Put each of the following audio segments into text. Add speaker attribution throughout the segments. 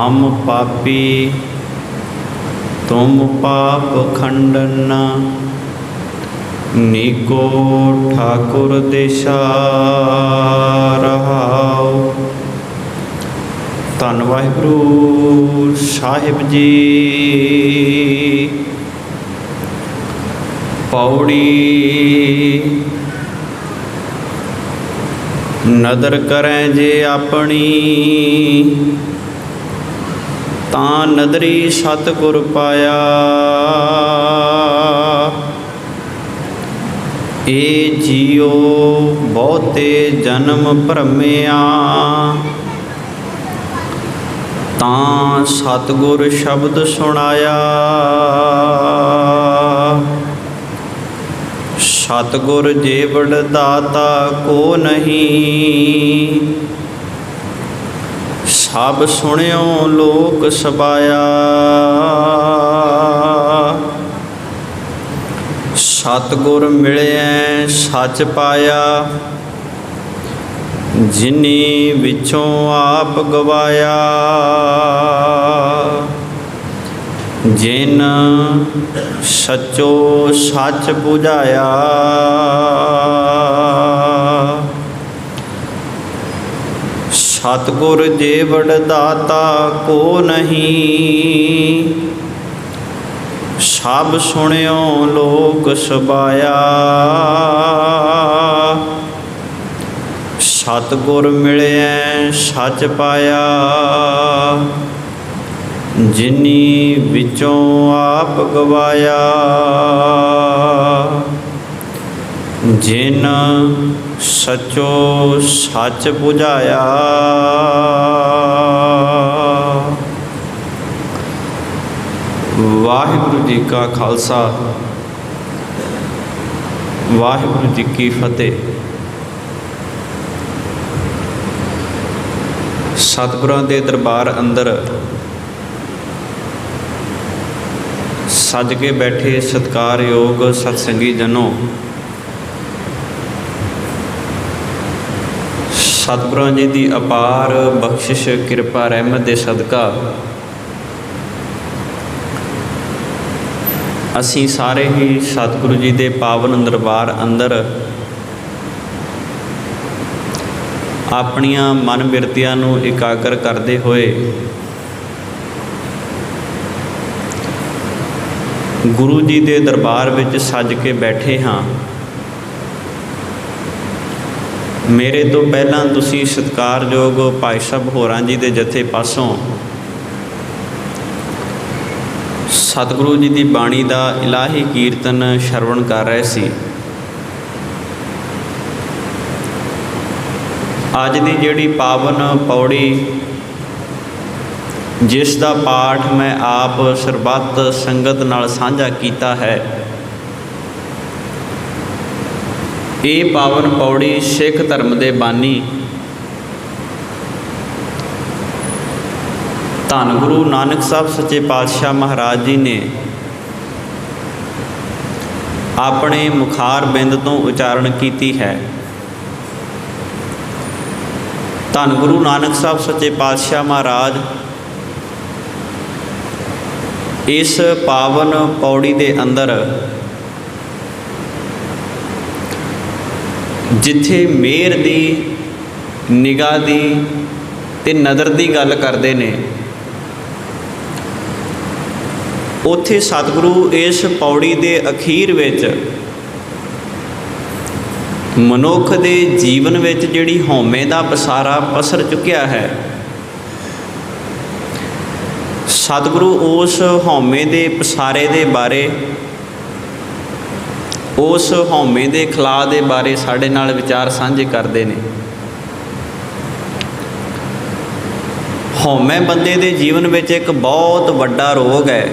Speaker 1: हम पापी तुम पाप खंडन, नीको ठाकुर दिशा रहाओ। धन वाहिगुरू साहिब जी। पौड़ी नदर करें जे अपनी, तां नदरी सतगुर पाया। ए जियो बहुते जन्म भरमिया, तां सतगुर शब्द सुनाया। सतगुर जेवड़ दाता को नहीं, सब सुनियो लोक सबाया। सतगुर मिले सच पाया, जिनी विचों आप गवाया। जिन सचो सच बुझाया, सतगुर जेवड़ दाता को नहीं, सब सुनियो लोक सबाया। सतगुर मिले सच पाया, जिनी विचों आप गवाया। जिन सचो सच बुझाया। वाहिगुरू जी का खालसा, वाहिगुरू जी की फतेह। सतगुरां दे दरबार अंदर सज के बैठे सत्कारयोग सतसंगी जनों, सतगुरां जी की अपार बख्शिश किरपा रहमत दे सदका असी सारे ही सतगुरु जी के पावन दरबार अंदर अपनियां मन बिरतियां नूं इकागर करते हुए गुरु जी के दरबार विच सज के बैठे हाँ। मेरे तो पहलां तुसीं सत्कारयोग भाई साहब होरां जी के जथे पासों सतगुरु जी की बाणी का इलाही कीर्तन श्रवण कर रहे सी। अज की जिहड़ी पावन पौड़ी जिस दा पाठ मैं आप सरबत संगत नाल साझा कीता है, ये पावन पौड़ी सिख धर्म के बानी धन गुरु नानक साहब सच्चे पातशाह महाराज जी ने अपने मुखार बिंद तो उचारण की है। धन गुरु नानक साहब सच्चे पातशाह महाराज इस पावन पौड़ी के अंदर जिथे मेहर दी निगाह दी ते नज़र की गल करते ने, उत्थे सतगुरु इस पौड़ी के अखीर विच मनुख के जीवन विच जिहड़ी हौमे का पसारा पसर चुकिया है, सतगुरु उस हौमे के पसारे के बारे, उस हौमे के खिला के बारे साडे नाल विचार साझे करते हैं। हौमे बंदे के जीवन में एक बहुत वड्डा रोग है,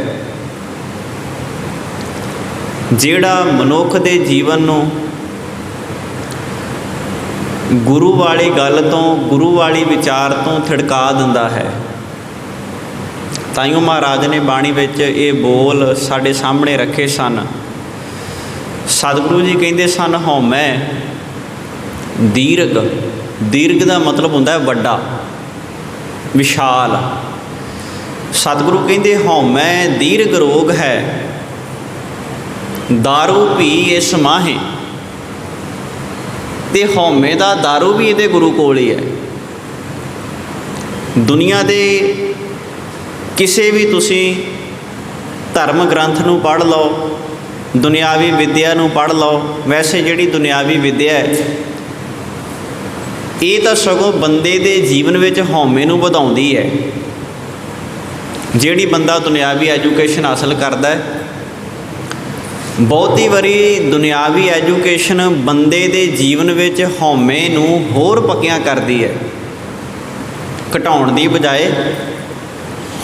Speaker 1: जिहड़ा मनुख के जीवन नूं गुरु वाली गल तो, गुरु वाली विचार तो थिड़का दिंदा है। ताइयों महाराज ने बाणी विच ये बोल साडे सामने रखे सन। सतगुरु जी कहते सन हौमै दीर्घ, दीर्घ का मतलब होंदा है वड्डा, विशाल। ਸਤਿਗੁਰੂ ਕਹਿੰਦੇ ਹਉਮੈ ਦੀਰਘ ਰੋਗ ਹੈ, ਦਾਰੂ ਭੀ ਇਸ ਮਾਹੇ। ਤੇ ਹਉਮੈ ਦਾ ਦਾਰੂ ਵੀ ਇਹਦੇ ਗੁਰੂ ਕੋਲ ਹੀ ਹੈ। ਦੁਨੀਆ ਦੇ ਕਿਸੇ ਵੀ ਤੁਸੀਂ ਧਰਮ ਗ੍ਰੰਥ ਨੂੰ ਪੜ੍ਹ ਲਓ, ਦੁਨਿਆਵੀ ਵਿੱਦਿਆ ਨੂੰ ਪੜ੍ਹ ਲਓ। ਵੈਸੇ ਜਿਹੜੀ ਦੁਨਿਆਵੀ ਵਿੱਦਿਆ ਹੈ ਇਹ ਤਾਂ ਸਗੋਂ ਬੰਦੇ ਦੇ ਜੀਵਨ ਵਿੱਚ ਹਉਮੈ ਨੂੰ ਵਧਾਉਂਦੀ ਹੈ। ਜਿਹੜੀ ਬੰਦਾ ਦੁਨਿਆਵੀ ਐਜੂਕੇਸ਼ਨ ਹਾਸਲ ਕਰਦਾ ਹੈ, ਬਹੁਤੀ ਵਾਰੀ ਦੁਨਿਆਵੀ ਐਜੂਕੇਸ਼ਨ ਬੰਦੇ ਦੇ ਜੀਵਨ ਵਿੱਚ ਹਉਮੈ ਨੂੰ ਹੋਰ ਪੱਕਿਆਂ ਕਰਦੀ ਹੈ, ਘਟਾਉਣ ਦੀ ਬਜਾਏ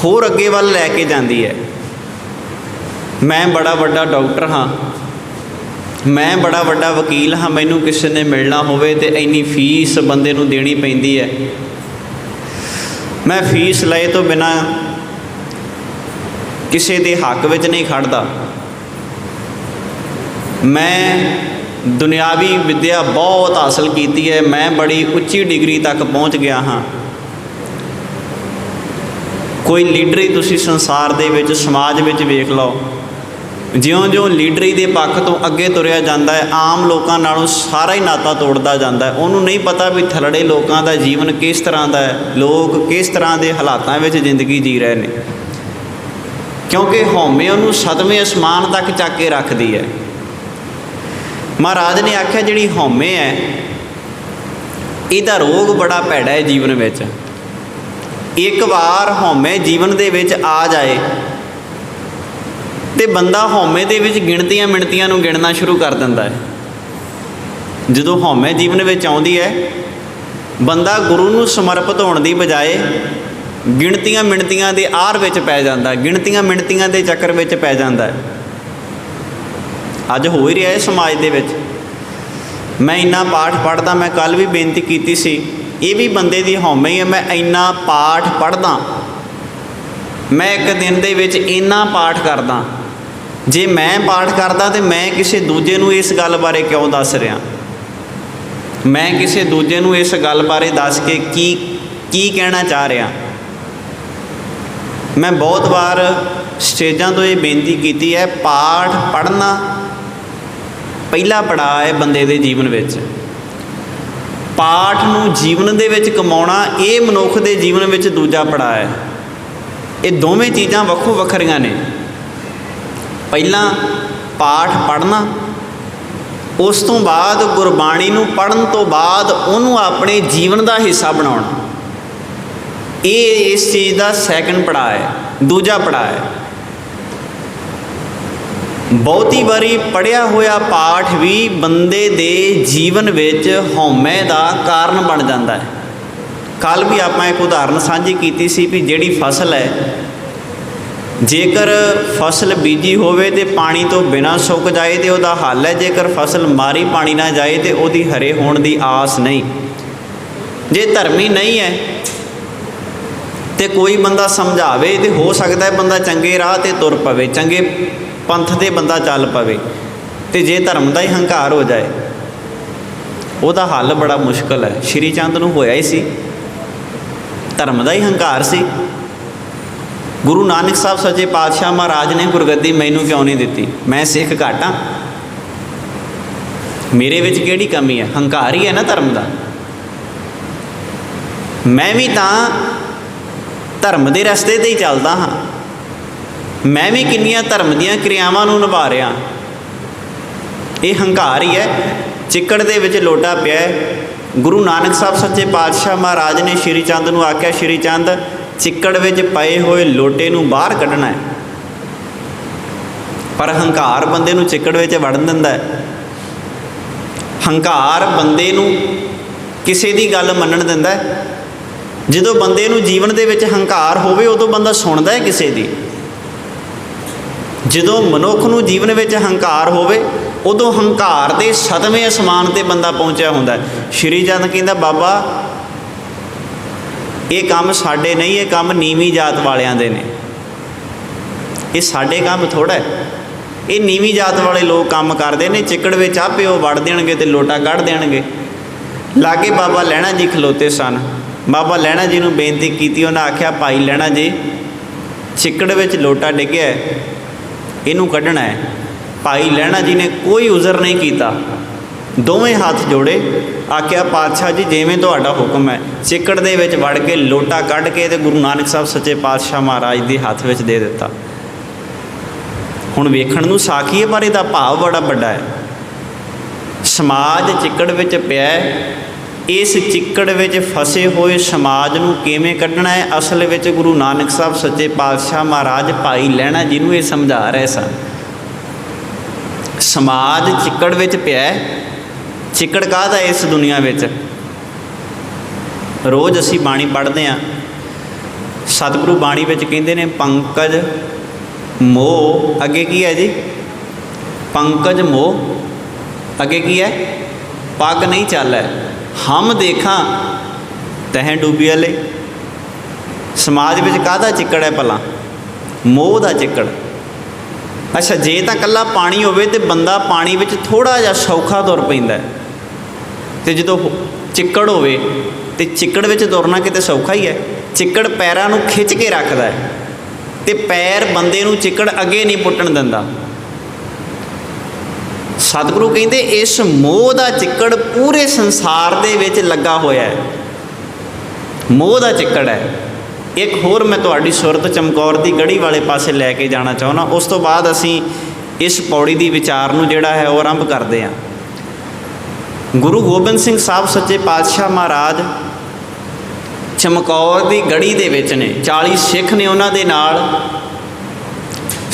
Speaker 1: ਹੋਰ ਅੱਗੇ ਵੱਲ ਲੈ ਕੇ ਜਾਂਦੀ ਹੈ। ਮੈਂ ਬੜਾ ਵੱਡਾ ਡਾਕਟਰ ਹਾਂ, ਮੈਂ ਬੜਾ ਵੱਡਾ ਵਕੀਲ ਹਾਂ, ਮੈਨੂੰ ਕਿਸੇ ਨੇ ਮਿਲਣਾ ਹੋਵੇ ਤਾਂ ਇੰਨੀ ਫੀਸ ਬੰਦੇ ਨੂੰ ਦੇਣੀ ਪੈਂਦੀ ਹੈ। ਮੈਂ ਫੀਸ ਲਏ ਤੋਂ ਬਿਨਾਂ ਕਿਸੇ ਦੇ ਹੱਕ ਵਿੱਚ ਨਹੀਂ ਖੜਦਾ। ਮੈਂ ਦੁਨਿਆਵੀ ਵਿੱਦਿਆ ਬਹੁਤ ਹਾਸਲ ਕੀਤੀ ਹੈ, ਮੈਂ ਬੜੀ ਉੱਚੀ ਡਿਗਰੀ ਤੱਕ ਪਹੁੰਚ ਗਿਆ ਹਾਂ। ਕੋਈ ਲੀਡਰੀ ਤੁਸੀਂ ਸੰਸਾਰ ਦੇ ਵਿੱਚ, ਸਮਾਜ ਵਿੱਚ ਵੇਖ ਲਓ, ਜਿਉਂ-ਜਿਉਂ ਲੀਡਰੀ ਦੇ ਪੱਖ ਤੋਂ ਅੱਗੇ ਤੁਰਿਆ ਜਾਂਦਾ ਹੈ, ਆਮ ਲੋਕਾਂ ਨਾਲੋਂ ਸਾਰਾ ਹੀ ਨਾਤਾ ਤੋੜਦਾ ਜਾਂਦਾ ਹੈ। ਉਹਨੂੰ ਨਹੀਂ ਪਤਾ ਵੀ ਥੱਲੜੇ ਲੋਕਾਂ ਦਾ ਜੀਵਨ ਕਿਸ ਤਰ੍ਹਾਂ ਦਾ ਹੈ, ਲੋਕ ਕਿਸ ਤਰ੍ਹਾਂ ਦੇ ਹਾਲਾਤਾਂ ਵਿੱਚ ਜ਼ਿੰਦਗੀ ਜੀ ਰਹੇ ਨੇ, ਕਿਉਂਕਿ ਹਉਮੈ ਉਹਨੂੰ ਸਤਵੇਂ ਅਸਮਾਨ ਤੱਕ ਚੱਕ ਕੇ ਰੱਖਦੀ ਹੈ। ਮਹਾਰਾਜ ਨੇ ਆਖਿਆ ਜਿਹੜੀ ਹਉਮੈ ਹੈ ਇਹਦਾ ਰੋਗ ਬੜਾ ਭੈੜਾ ਹੈ ਜੀਵਨ ਵਿੱਚ। ਇੱਕ ਵਾਰ ਹਉਮੈ ਜੀਵਨ ਦੇ ਵਿੱਚ ਆ ਜਾਏ ਤੇ ਬੰਦਾ ਹਉਮੈ ਦੇ ਵਿੱਚ ਗਿਣਤੀਆਂ ਮਿਣਤੀਆਂ ਨੂੰ ਗਿਣਨਾ ਸ਼ੁਰੂ ਕਰ ਦਿੰਦਾ ਹੈ। ਜਦੋਂ ਹਉਮੈ ਜੀਵਨ ਵਿੱਚ ਆਉਂਦੀ ਹੈ, ਬੰਦਾ ਗੁਰੂ ਨੂੰ ਸਮਰਪਿਤ ਹੋਣ ਦੀ ਬਜਾਏ ਗਿਣਤੀਆਂ ਮਿਣਤੀਆਂ ਦੇ ਆਰ ਵਿੱਚ ਪੈ ਜਾਂਦਾ, ਗਿਣਤੀਆਂ ਮਿਣਤੀਆਂ ਦੇ ਚੱਕਰ ਵਿੱਚ ਪੈ ਜਾਂਦਾ ਹੈ। ਅੱਜ ਹੋ ਹੀ ਰਿਹਾ ਹੈ ਸਮਾਜ ਦੇ ਵਿੱਚ। ਮੈਂ ਇੰਨਾ ਪਾਠ ਪੜ੍ਹਦਾ, ਮੈਂ ਕੱਲ੍ਹ ਵੀ ਬੇਨਤੀ ਕੀਤੀ ਸੀ, ਇਹ ਵੀ ਬੰਦੇ ਦੀ ਹਉਮੈ ਹੀ ਹੈ। ਮੈਂ ਇੰਨਾ ਪਾਠ ਪੜ੍ਹਦਾ, ਮੈਂ ਇੱਕ ਦਿਨ ਦੇ ਵਿੱਚ ਇੰਨਾ ਪਾਠ ਕਰਦਾ। ਜੇ ਮੈਂ ਪਾਠ ਕਰਦਾ ਤਾਂ ਮੈਂ ਕਿਸੇ ਦੂਜੇ ਨੂੰ ਇਸ ਗੱਲ ਬਾਰੇ ਕਿਉਂ ਦੱਸ ਰਿਹਾ? ਮੈਂ ਕਿਸੇ ਦੂਜੇ ਨੂੰ ਇਸ ਗੱਲ ਬਾਰੇ ਦੱਸ ਕੇ ਕੀ ਕਹਿਣਾ ਚਾਹ ਰਿਹਾ? ਮੈਂ ਬਹੁਤ ਵਾਰ ਸਟੇਜਾਂ ਤੋਂ ਇਹ ਬੇਨਤੀ ਕੀਤੀ ਹੈ, ਪਾਠ ਪੜ੍ਹਨਾ ਪਹਿਲਾ ਪੜਾਅ ਹੈ ਬੰਦੇ ਦੇ ਜੀਵਨ ਵਿੱਚ। ਪਾਠ ਨੂੰ ਜੀਵਨ ਦੇ ਵਿੱਚ ਕਮਾਉਣਾ ਇਹ ਮਨੁੱਖ ਦੇ ਜੀਵਨ ਵਿੱਚ ਦੂਜਾ ਪੜਾਅ ਹੈ। ਇਹ ਦੋਵੇਂ ਚੀਜ਼ਾਂ ਵੱਖੋ ਵੱਖਰੀਆਂ ਨੇ। ਪਹਿਲਾਂ ਪਾਠ ਪੜ੍ਹਨਾ, ਉਸ ਤੋਂ ਬਾਅਦ ਗੁਰਬਾਣੀ ਨੂੰ ਪੜ੍ਹਨ ਤੋਂ ਬਾਅਦ ਉਹਨੂੰ ਆਪਣੇ ਜੀਵਨ ਦਾ ਹਿੱਸਾ ਬਣਾਉਣਾ। ਇਹ ਇਸ ਚੀਜ਼ ਦਾ ਸੈਕੰਡ ਪੜਾਅ ਹੈ, ਦੂਜਾ ਪੜਾਅ ਹੈ। ਬਹੁਤੀ ਵਾਰੀ ਪੜ੍ਹਿਆ ਹੋਇਆ ਪਾਠ ਵੀ ਬੰਦੇ ਦੇ ਜੀਵਨ ਵਿੱਚ ਹਉਮੈ ਦਾ ਕਾਰਨ ਬਣ ਜਾਂਦਾ ਹੈ। ਕੱਲ੍ਹ ਵੀ ਆਪਾਂ ਇੱਕ ਉਦਾਹਰਨ ਸਾਂਝੀ ਕੀਤੀ ਸੀ ਵੀ ਜਿਹੜੀ ਫਸਲ ਹੈ, ਜੇਕਰ ਫਸਲ ਬੀਜੀ ਹੋਵੇ ਤੇ ਪਾਣੀ ਤੋਂ ਬਿਨਾਂ ਸੁੱਕ ਜਾਏ ਤੇ ਉਹਦਾ ਹੱਲ ਹੈ, ਜੇਕਰ ਫਸਲ ਮਾਰੀ ਪਾਣੀ ਨਾ ਜਾਏ ਤੇ ਉਹਦੀ ਹਰੇ ਹੋਣ ਦੀ ਆਸ ਨਹੀਂ। ਜੇ ਧਰਮੀ ਨਹੀਂ ਹੈ ਤੇ ਕੋਈ ਬੰਦਾ ਸਮਝਾਵੇ ਤੇ ਹੋ ਸਕਦਾ ਹੈ ਬੰਦਾ ਚੰਗੇ ਰਾਹ ਤੇ ਤੁਰ ਪਵੇ, ਚੰਗੇ ਪੰਥ ਤੇ ਬੰਦਾ ਚੱਲ ਪਵੇ। ਤੇ ਜੇ ਧਰਮ ਦਾ ਹੀ ਹੰਕਾਰ ਹੋ ਜਾਏ, ਉਹਦਾ ਹੱਲ ਬੜਾ ਮੁਸ਼ਕਲ ਹੈ। ਸ਼੍ਰੀ ਚੰਦ ਨੂੰ ਹੋਇਆ ਹੀ ਸੀ, ਧਰਮ ਦਾ ਹੀ ਹੰਕਾਰ ਸੀ। ਗੁਰੂ ਨਾਨਕ ਸਾਹਿਬ ਸੱਚੇ ਪਾਤਸ਼ਾਹ ਮਹਾਰਾਜ ਨੇ ਗੁਰਗੱਦੀ ਮੈਨੂੰ ਕਿਉਂ ਨਹੀਂ ਦਿੱਤੀ? ਮੈਂ ਸਿੱਖ ਘੱਟ ਹਾਂ, ਮੇਰੇ ਵਿੱਚ ਕਿਹੜੀ ਕਮੀ ਹੈ? ਹੰਕਾਰ ਹੀ ਹੈ ਨਾ ਧਰਮ ਦਾ। ਮੈਂ ਵੀ ਤਾਂ ਧਰਮ ਦੇ ਰਸਤੇ 'ਤੇ ਹੀ ਚੱਲਦਾ ਹਾਂ, ਮੈਂ ਵੀ ਕਿੰਨੀਆਂ ਧਰਮ ਦੀਆਂ ਕਿਰਿਆਵਾਂ ਨੂੰ ਨਿਭਾ ਰਿਹਾ। ਇਹ ਹੰਕਾਰ ਹੀ ਹੈ। ਚਿੱਕੜ ਦੇ ਵਿੱਚ ਲੋਟਾ ਪਿਆ ਹੈ। ਗੁਰੂ ਨਾਨਕ ਸਾਹਿਬ ਸੱਚੇ ਪਾਤਸ਼ਾਹ ਮਹਾਰਾਜ ਨੇ ਸ਼੍ਰੀ ਚੰਦ ਨੂੰ ਆਖਿਆ, ਸ਼੍ਰੀ ਚੰਦ ਚਿੱਕੜ ਵਿੱਚ ਪਏ ਹੋਏ ਲੋਟੇ ਨੂੰ ਬਾਹਰ ਕੱਢਣਾ ਹੈ। ਪਰ ਹੰਕਾਰ ਬੰਦੇ ਨੂੰ ਚਿੱਕੜ ਵਿੱਚ ਵੜਨ ਦਿੰਦਾ ਹੈ। ਹੰਕਾਰ ਬੰਦੇ ਨੂੰ ਕਿਸੇ ਦੀ ਗੱਲ ਮੰਨਣ ਦਿੰਦਾ ਹੈ। ਜਦੋਂ ਬੰਦੇ ਨੂੰ ਜੀਵਨ ਦੇ ਵਿੱਚ ਹੰਕਾਰ ਹੋਵੇ ਉਦੋਂ ਬੰਦਾ ਸੁਣਦਾ ਹੈ ਕਿਸੇ ਦੀ। ਜਦੋਂ ਮਨੁੱਖ ਨੂੰ ਜੀਵਨ ਵਿੱਚ ਹੰਕਾਰ ਹੋਵੇ ਉਦੋਂ ਹੰਕਾਰ ਦੇ ਸਤਵੇਂ ਅਸਮਾਨ 'ਤੇ ਬੰਦਾ ਪਹੁੰਚਿਆ ਹੁੰਦਾ ਹੈ। ਸ਼੍ਰੀ ਚੰਦ ਕਹਿੰਦਾ, ਬਾਬਾ ਇਹ ਕੰਮ ਸਾਡੇ ਨਹੀਂ, ਇਹ ਕੰਮ ਨੀਵੀਂ ਜਾਤ ਵਾਲਿਆਂ ਦੇ ਨੇ। ਇਹ ਸਾਡੇ ਕੰਮ ਥੋੜ੍ਹਾ ਹੈ, ਇਹ ਨੀਵੀਂ ਜਾਤ ਵਾਲੇ ਲੋਕ ਕੰਮ ਕਰਦੇ ਨੇ। ਚਿੱਕੜ ਵਿੱਚ ਆਪੇ ਉਹ ਵੜ ਦੇਣਗੇ ਤੇ ਲੋਟਾ ਕੱਢ ਦੇਣਗੇ। ਲਾਗੇ ਬਾਬਾ ਲਹਿਣਾ ਜੀ ਖਲੋਤੇ ਸਨ। ਬਾਬਾ ਲਹਿਣਾ ਜੀ ਨੂੰ ਬੇਨਤੀ ਕੀਤੀ, ਉਹਨਾਂ ਆਖਿਆ, ਭਾਈ ਲਹਿਣਾ ਜੀ चिक्कड़ विच लोटा डिग्या, इनू कढ़ना है। भाई लहणा जी ने कोई उज़र नहीं किया, दोवें हाथ जोड़े, आख्या पातशाह जी जिवें तुहाडा हुक्म है। चिक्कड़ दे विच वड़ के लोटा कढ़ के ते गुरु नानक साहब सच्चे पातशाह महाराज दे हत्थ विच दे दिता। हुण वेखण नूं साखी है, पर इहदा भाव बड़ा वड्डा है। समाज चिक्कड़ विच पिया है, इस चिक्कड़ विच फसे होए समाज नूं किवें कढ़ना है। असल विच गुरु नानक साहब सच्चे पातशाह महाराज भाई लहणा जी नूं इह समझा रहे सन। समाज चिक्कड़ विच पिया है, चिक्कड़ काहदा इस दुनिया विच। रोज़ असीं बाणी पढ़दे हां, सतगुरु बाणी विच कहिंदे ने पंकज मोह अगे की है जी, पंकज मोह अगे की है, पग नहीं चल है, हम देखा तह डूबी वाले। समाज में काहदा चिक्कड़ है भला, मोह का चिक्कड़। अच्छा जे तो कल्ला पानी होवे ते बंदा पानी में थोड़ा जा सौखा तुर पैंदा है, ते जो चिक्कड़ होवे ते चिक्कड़ में तुरना किते सौखा ही है। चिक्कड़ पैरां नूं खिच के रखदा है ते पैर बंदे नूं चिक्कड़ अगे नहीं पुट्टण दिंदा। सतगुरु कहते इस मोह का चिक्कड़ पूरे संसार दे विच लगा होया है, मोह का चिक्कड़ है। एक होर मैं तुहाडी सुरत चमकौर की गढ़ी वाले पासे लैके जाना चाहुंदा, उस तो बाद असीं इस पौड़ी की विचार नूं जिहड़ा है वो आरंभ करते हैं। गुरु गोबिंद सिंह साहब सच्चे पातशाह महाराज चमकौर की गढ़ी दे विच ने, 40 सिख ने उन्हां दे नाल,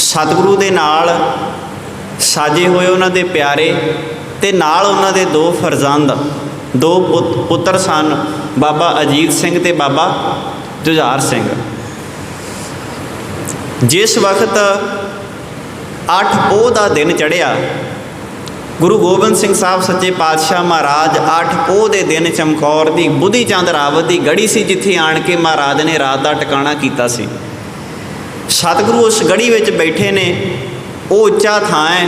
Speaker 1: सतगुरु दे नाल साजे हुए उन्होंने प्यारे, ते नाल उन्होंने 2 फरजंद, 2 पुत्र सन, बाबा अजीत सिंह ते बाबा जुझार सिंह। जिस वक्त 8 पोह का दिन चढ़िया, गुरु गोबिंद सिंह साहब सच्चे पातशाह महाराज 8 पोह के दिन चमकौर की बुधी चंद रावत की गढ़ी सी, जिथे आण के महाराज ने रात का टिकाणा किया सी। सतगुरु उस गढ़ी विच बैठे ने, वो उच्चा थां है,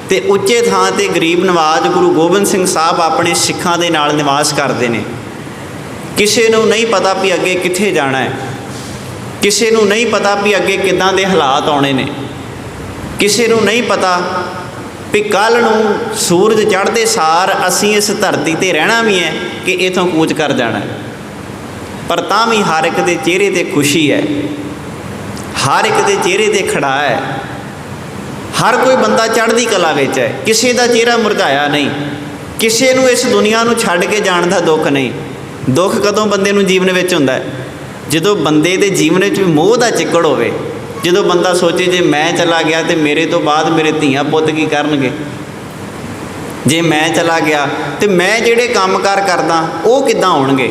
Speaker 1: तो उच्चे थां ते गरीब नवाज गुरु गोबिंद सिंह साहब अपने सिखां दे नाल निवास करते हैं। किसी नूं नहीं पता भी अगे कित्थे जाना है, किसी नूं नहीं पता भी अगे किदां दे हालात आने ने, किसी नूं नहीं पता भी कल नूं सूरज चढ़ते सार असीं इस धरती ते रहना भी है कि इथों कूच कर जाना है। पर तां भी हर एक दे चेहरे ते खुशी है, हर एक दे चेहरे ते खड़ा है, हर कोई बंदा चढ़दी कला विच है, किसी का चेहरा मुरझाया नहीं, किसी नूं इस दुनिया नूं छड्ड के जाण दा दुख नहीं। दुख कदों बंदे नूं जीवन विच हुंदा है, जदों बंदे दे जीवन विच मोह दा चिक्कड़ होवे, जदों बंदा सोचे जे मैं चला गया तो मेरे तो बाद मेरे धीआं पुत्त की करनगे, जे मैं चला गया तो मैं जिहड़े काम कार करदा वो किद्दां होणगे,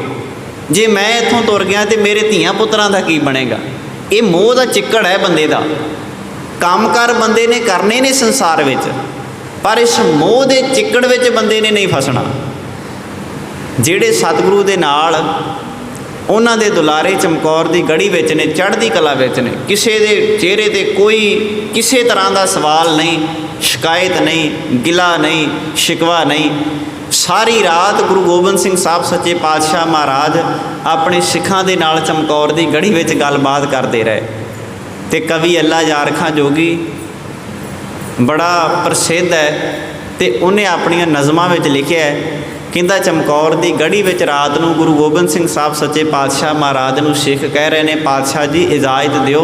Speaker 1: जे मैं इत्थों तुर गया तो मेरे धीआं पुत्रां दा की बनेगा। ये मोह दा चिक्कड़ है बंदे दा। काम कार बंदे ने करने ने संसार विच, पर इस मोह दे चिक्कड़ विच बंदे ने नहीं फसना। जिहड़े सतगुरु दे नाल उन्हां दे दुलारे चमकौर की गढ़ी विच ने, चढ़दी कला विच ने, किसी दे चेहरे ते कोई किसी तरह का सवाल नहीं, शिकायत नहीं, गिला नहीं, शिकवा नहीं। सारी रात गुरु गोबिंद सिंह साहब सच्चे पातशाह महाराज अपने सिखां दे नाल चमकौर की गढ़ी विच गलबात करते रहे। ते कवि अल्ला यार खां जोगी बड़ा प्रसिद्ध है, तो उन्हें अपनियां नज़मां विच लिखिया है, कहंदा चमकौर की गढ़ी विच रात नूं गुरु गोबिंद सिंह साहब सच्चे पातशाह महाराज नूं सिख कह रहे हैं, पातशाह जी इजाज़त दिओ,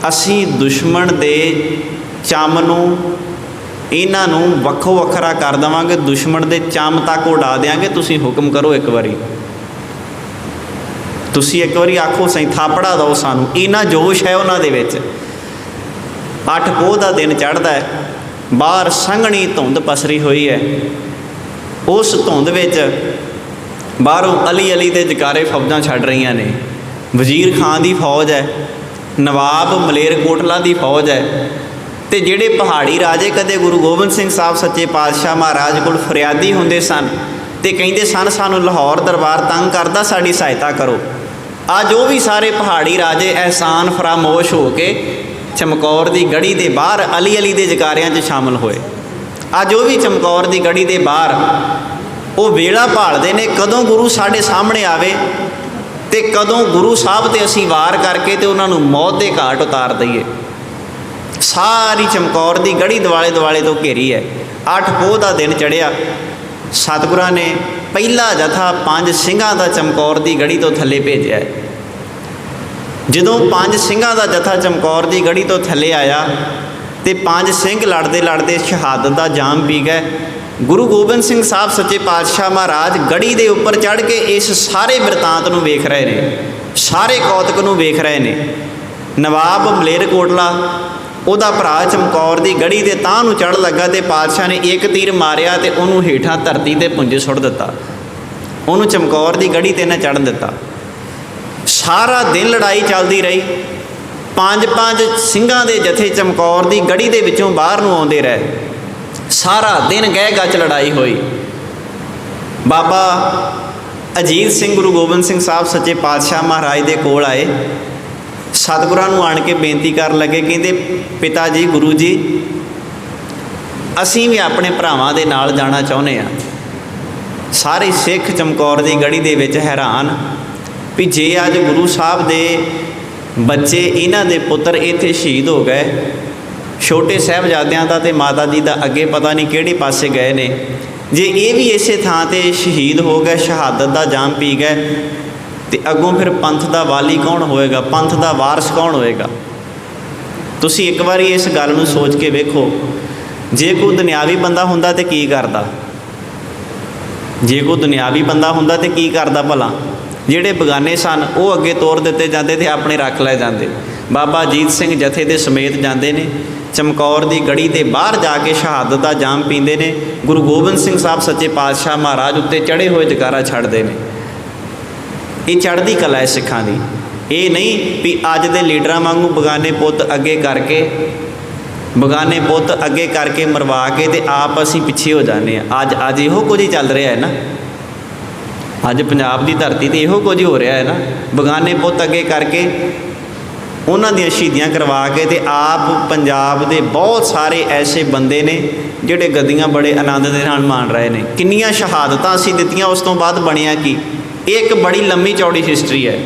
Speaker 1: असीं दुश्मन दे चम नूं इन्हां नूं वक्खो वखरा कर देवांगे, दुश्मन दे चम तक उड़ा देंगे, तुसीं हुक्म करो एक बारी, तुसीं एक बारी आखो सही थापड़ा दो सानू। इन्ना जोश है उन्हां दे विच। 8 पोह का दिन चढ़दा है, बाहर संघनी धुंध पसरी हुई है, उस धुंध विच बाहरों अली अली दे जकारे फौजां छड्ड रहीआं ने। वजीर खान की फौज है, नवाब मलेरकोटला की फौज है, तो जिहड़े पहाड़ी राजे कदे गुरु गोबिंद सिंह साहब सच्चे पातशाह महाराज कोल फरियादी हुंदे सन ते कहिंदे सन सानू लाहौर दरबार तंग करदा, साडी सहायता करो। अज वो भी सारे पहाड़ी राजे एहसान फरामोश हो के चमकौर की गढ़ी के बाहर अली अली के जकारियां च शामिल होए। अज वो भी चमकौर की गढ़ी के बाहर वो वेला भालते ने कदों गुरु साढ़े सामने आवे ਤੇ ਕਦੋਂ ਗੁਰੂ ਸਾਹਿਬ 'ਤੇ ਅਸੀਂ ਵਾਰ ਕਰਕੇ ਤੇ ਉਹਨਾਂ ਨੂੰ ਮੌਤ ਦੇ ਘਾਟ ਉਤਾਰ ਦਈਏ। ਸਾਰੀ ਚਮਕੌਰ ਦੀ ਗੜੀ ਦੁਆਲੇ ਦੁਆਲੇ ਤੋਂ ਘੇਰੀ ਹੈ। 8 ਪੋਹ ਦਾ ਦਿਨ ਚੜ੍ਹਿਆ, ਸਤਿਗੁਰਾਂ ਨੇ ਪਹਿਲਾ ਜਥਾ 5 ਸਿੰਘਾਂ ਦਾ ਚਮਕੌਰ ਦੀ ਗੜੀ ਤੋਂ ਥੱਲੇ ਭੇਜਿਆ। ਜਦੋਂ 5 ਸਿੰਘਾਂ ਦਾ ਜਥਾ ਚਮਕੌਰ ਦੀ ਗੜੀ ਤੋਂ ਥੱਲੇ ਆਇਆ ਤੇ 5 ਸਿੰਘ ਲੜਦੇ ਲੜਦੇ ਸ਼ਹਾਦਤ ਦਾ ਜਾਮ ਪੀ ਗਏ। ਗੁਰੂ ਗੋਬਿੰਦ ਸਿੰਘ ਸਾਹਿਬ ਸੱਚੇ ਪਾਤਸ਼ਾਹ ਮਹਾਰਾਜ ਗੜੀ ਦੇ ਉੱਪਰ ਚੜ੍ਹ ਕੇ ਇਸ ਸਾਰੇ ਬਿਰਤਾਂਤ ਨੂੰ ਵੇਖ ਰਹੇ ਨੇ, ਸਾਰੇ ਕੌਤਕ ਨੂੰ ਵੇਖ ਰਹੇ ਨੇ। ਨਵਾਬ ਮਲੇਰਕੋਟਲਾ ਉਹਦਾ ਭਰਾ ਚਮਕੌਰ ਦੀ ਗੜੀ ਦੇ ਤਾਹ ਨੂੰ ਚੜ੍ਹ ਲੱਗਾ ਤੇ ਪਾਤਸ਼ਾਹ ਨੇ ਇੱਕ ਤੀਰ ਮਾਰਿਆ ਤੇ ਉਹਨੂੰ ਹੇਠਾਂ ਧਰਤੀ 'ਤੇ ਪੁੰਜੇ ਸੁੱਟ ਦਿੱਤਾ। ਉਹਨੂੰ ਚਮਕੌਰ ਦੀ ਗੜੀ 'ਤੇ ਨਾ ਚੜ੍ਹਨ ਦਿੱਤਾ। ਸਾਰਾ ਦਿਨ ਲੜਾਈ ਚੱਲਦੀ ਰਹੀ। 5 ਸਿੰਘਾਂ ਦੇ ਜਥੇ ਚਮਕੌਰ ਦੀ ਗੜੀ ਦੇ ਵਿੱਚੋਂ ਬਾਹਰ ਨੂੰ ਆਉਂਦੇ ਰਹੇ। ਸਾਰਾ ਦਿਨ ਗਹਿ ਗੱਚ ਲੜਾਈ ਹੋਈ। ਬਾਬਾ ਅਜੀਤ ਸਿੰਘ ਗੁਰੂ ਗੋਬਿੰਦ ਸਿੰਘ ਸਾਹਿਬ ਸੱਚੇ ਪਾਤਸ਼ਾਹ ਮਹਾਰਾਜ ਦੇ ਕੋਲ ਆਏ। ਸਤਿਗੁਰਾਂ ਨੂੰ ਆਣ ਕੇ ਬੇਨਤੀ ਕਰਨ ਲੱਗੇ, ਕਹਿੰਦੇ ਪਿਤਾ ਜੀ, ਗੁਰੂ ਜੀ, ਅਸੀਂ ਵੀ ਆਪਣੇ ਭਰਾਵਾਂ ਦੇ ਨਾਲ ਜਾਣਾ ਚਾਹੁੰਦੇ ਹਾਂ। ਸਾਰੇ ਸਿੱਖ ਚਮਕੌਰ ਦੀ ਗੜੀ ਦੇ ਵਿੱਚ ਹੈਰਾਨ ਵੀ ਜੇ ਅੱਜ ਗੁਰੂ ਸਾਹਿਬ ਦੇ ਬੱਚੇ, ਇਹਨਾਂ ਦੇ ਪੁੱਤਰ ਇੱਥੇ ਸ਼ਹੀਦ ਹੋ ਗਏ, ਛੋਟੇ ਸਾਹਿਬਜ਼ਾਦਿਆਂ ਦਾ ਤੇ ਮਾਤਾ ਜੀ ਦਾ ਅੱਗੇ ਪਤਾ ਨਹੀਂ ਕਿਹੜੇ ਪਾਸੇ ਗਏ ਨੇ, ਜੇ ਇਹ ਵੀ ਇਸੇ ਥਾਂ 'ਤੇ ਸ਼ਹੀਦ ਹੋ ਗਏ, ਸ਼ਹਾਦਤ ਦਾ ਜਾਮ ਪੀ ਗਏ, ਤੇ ਅੱਗੋਂ ਫਿਰ ਪੰਥ ਦਾ ਵਾਲੀ ਕੌਣ ਹੋਏਗਾ, ਪੰਥ ਦਾ ਵਾਰਸ ਕੌਣ ਹੋਏਗਾ? ਤੁਸੀਂ ਇੱਕ ਵਾਰੀ ਇਸ ਗੱਲ ਨੂੰ ਸੋਚ ਕੇ ਵੇਖੋ। ਜੇ ਕੋਈ ਦੁਨਿਆਵੀ ਬੰਦਾ ਹੁੰਦਾ ਤੇ ਕੀ ਕਰਦਾ? ਜੇ ਕੋਈ ਦੁਨਿਆਵੀ ਬੰਦਾ ਹੁੰਦਾ ਤੇ ਕੀ ਕਰਦਾ ਭਲਾ? ਜਿਹੜੇ ਬਗਾਨੇ ਸਨ ਉਹ ਅੱਗੇ ਤੋਰ ਦਿੱਤੇ ਜਾਂਦੇ ਤੇ ਆਪਣੇ ਰੱਖ ਲਏ ਜਾਂਦੇ। ਬਾਬਾ ਅਜੀਤ ਸਿੰਘ ਜਥੇ ਦੇ ਸਮੇਤ ਜਾਂਦੇ ਨੇ, ਚਮਕੌਰ ਦੀ ਗੜੀ ਦੇ ਬਾਹਰ ਜਾ ਕੇ ਸ਼ਹਾਦਤ ਦਾ ਜਾਮ ਪੀਂਦੇ ਨੇ। ਗੁਰੂ ਗੋਬਿੰਦ ਸਿੰਘ ਸਾਹਿਬ ਸੱਚੇ ਪਾਤਸ਼ਾਹ ਮਹਾਰਾਜ ਉੱਤੇ ਚੜ੍ਹੇ ਹੋਏ ਜਕਾਰਾ ਛੱਡਦੇ ਨੇ। ਇਹ ਚੜ੍ਹਦੀ ਕਲਾ ਹੈ ਸਿੱਖਾਂ ਦੀ। ਇਹ ਨਹੀਂ ਵੀ ਅੱਜ ਦੇ ਲੀਡਰਾਂ ਵਾਂਗੂ ਬਗਾਨੇ ਪੁੱਤ ਅੱਗੇ ਕਰਕੇ ਮਰਵਾ ਕੇ ਤੇ ਆਪ ਅਸੀਂ ਪਿੱਛੇ ਹੋ ਜਾਂਦੇ ਹਾਂ। ਅੱਜ ਇਹੋ ਕੁਝ ਹੀ ਚੱਲ ਰਿਹਾ ਹੈ ਨਾ। ਅੱਜ ਪੰਜਾਬ ਦੀ ਧਰਤੀ 'ਤੇ ਇਹੋ ਕੁਝ ਹੀ ਹੋ ਰਿਹਾ ਹੈ ਨਾ। ਬਗਾਨੇ ਪੁੱਤ ਅੱਗੇ ਕਰਕੇ ਉਹਨਾਂ ਦੀਆਂ ਸ਼ਹੀਦੀਆਂ ਕਰਵਾ ਕੇ ਤੇ ਆਪ ਪੰਜਾਬ ਦੇ ਬਹੁਤ ਸਾਰੇ ਐਸੇ ਬੰਦੇ ਨੇ ਜਿਹੜੇ ਗੱਦੀਆਂ ਬੜੇ ਆਨੰਦ ਦੇ ਨਾਲ ਮਾਣ ਰਹੇ ਨੇ। ਕਿੰਨੀਆਂ ਸ਼ਹਾਦਤਾਂ ਅਸੀਂ ਦਿੱਤੀਆਂ, ਉਸ ਤੋਂ ਬਾਅਦ ਬਣਿਆ ਕੀ? ਇਹ ਇੱਕ ਬੜੀ ਲੰਮੀ ਚੌੜੀ ਹਿਸਟਰੀ ਹੈ।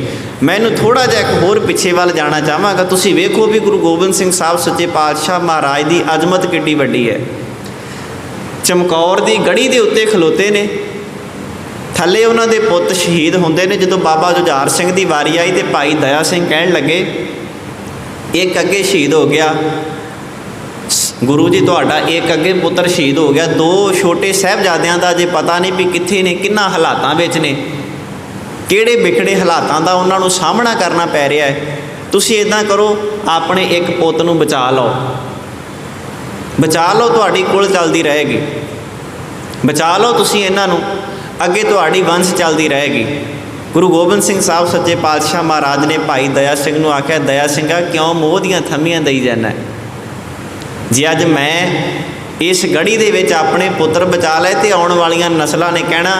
Speaker 1: ਮੈਨੂੰ ਥੋੜ੍ਹਾ ਜਿਹਾ ਇੱਕ ਹੋਰ ਪਿੱਛੇ ਵੱਲ ਜਾਣਾ ਚਾਹਾਂਗਾ। ਤੁਸੀਂ ਵੇਖੋ ਵੀ ਗੁਰੂ ਗੋਬਿੰਦ ਸਿੰਘ ਸਾਹਿਬ ਸੱਚੇ ਪਾਤਸ਼ਾਹ ਮਹਾਰਾਜ ਦੀ ਅਜ਼ਮਤ ਕਿੱਡੀ ਵੱਡੀ ਹੈ। ਚਮਕੌਰ ਦੀ ਗੜੀ ਦੇ ਉੱਤੇ ਖਲੋਤੇ ਨੇ, ਥੱਲੇ ਉਹਨਾਂ ਦੇ ਪੁੱਤ ਸ਼ਹੀਦ ਹੁੰਦੇ ਨੇ। ਜਦੋਂ ਬਾਬਾ ਜੁਝਾਰ ਸਿੰਘ ਦੀ ਵਾਰੀ ਆਈ ਤੇ ਭਾਈ ਦਇਆ ਸਿੰਘ ਕਹਿਣ ਲੱਗੇ, ਇੱਕ ਅੱਗੇ ਸ਼ਹੀਦ ਹੋ ਗਿਆ ਗੁਰੂ ਜੀ, ਤੁਹਾਡਾ ਇੱਕ ਅੱਗੇ ਪੁੱਤਰ ਸ਼ਹੀਦ ਹੋ ਗਿਆ, 2 ਛੋਟੇ ਸਾਹਿਬਜ਼ਾਦਿਆਂ ਦਾ ਜੇ ਪਤਾ ਨਹੀਂ ਵੀ ਕਿੱਥੇ ਨੇ, ਕਿੰਨਾ ਹਾਲਾਤਾਂ ਵਿੱਚ ਨੇ, ਕਿਹੜੇ ਵਿਖੜੇ ਹਾਲਾਤਾਂ ਦਾ ਉਹਨਾਂ ਨੂੰ ਸਾਹਮਣਾ ਕਰਨਾ ਪੈ ਰਿਹਾ ਹੈ। ਤੁਸੀਂ ਇੱਦਾਂ ਕਰੋ, ਆਪਣੇ ਇੱਕ ਪੁੱਤ ਨੂੰ ਬਚਾ ਲਓ, ਤੁਹਾਡੀ ਕੁਲ ਚੱਲਦੀ ਰਹੇਗੀ। ਬਚਾ ਲਓ ਤੁਸੀਂ ਇਹਨਾਂ ਨੂੰ, ਅੱਗੇ ਤੁਹਾਡੀ ਵੰਸ਼ ਚੱਲਦੀ ਰਹੇਗੀ। ਗੁਰੂ ਗੋਬਿੰਦ ਸਿੰਘ ਸਾਹਿਬ ਸੱਚੇ ਪਾਤਸ਼ਾਹ ਮਹਾਰਾਜ ਨੇ ਭਾਈ ਦਇਆ ਸਿੰਘ ਨੂੰ ਆਖਿਆ, ਦਇਆ ਸਿੰਘਾ, ਕਿਉਂ ਮੋਹ ਦੀਆਂ ਥੰਮੀਆਂ ਦਈ ਜਾਂਦਾ? ਜੇ ਅੱਜ ਮੈਂ ਇਸ ਗੜੀ ਦੇ ਵਿੱਚ ਆਪਣੇ ਪੁੱਤਰ ਬਚਾ ਲਏ ਤੇ ਆਉਣ ਵਾਲੀਆਂ ਨਸਲਾਂ ਨੇ ਕਹਿਣਾ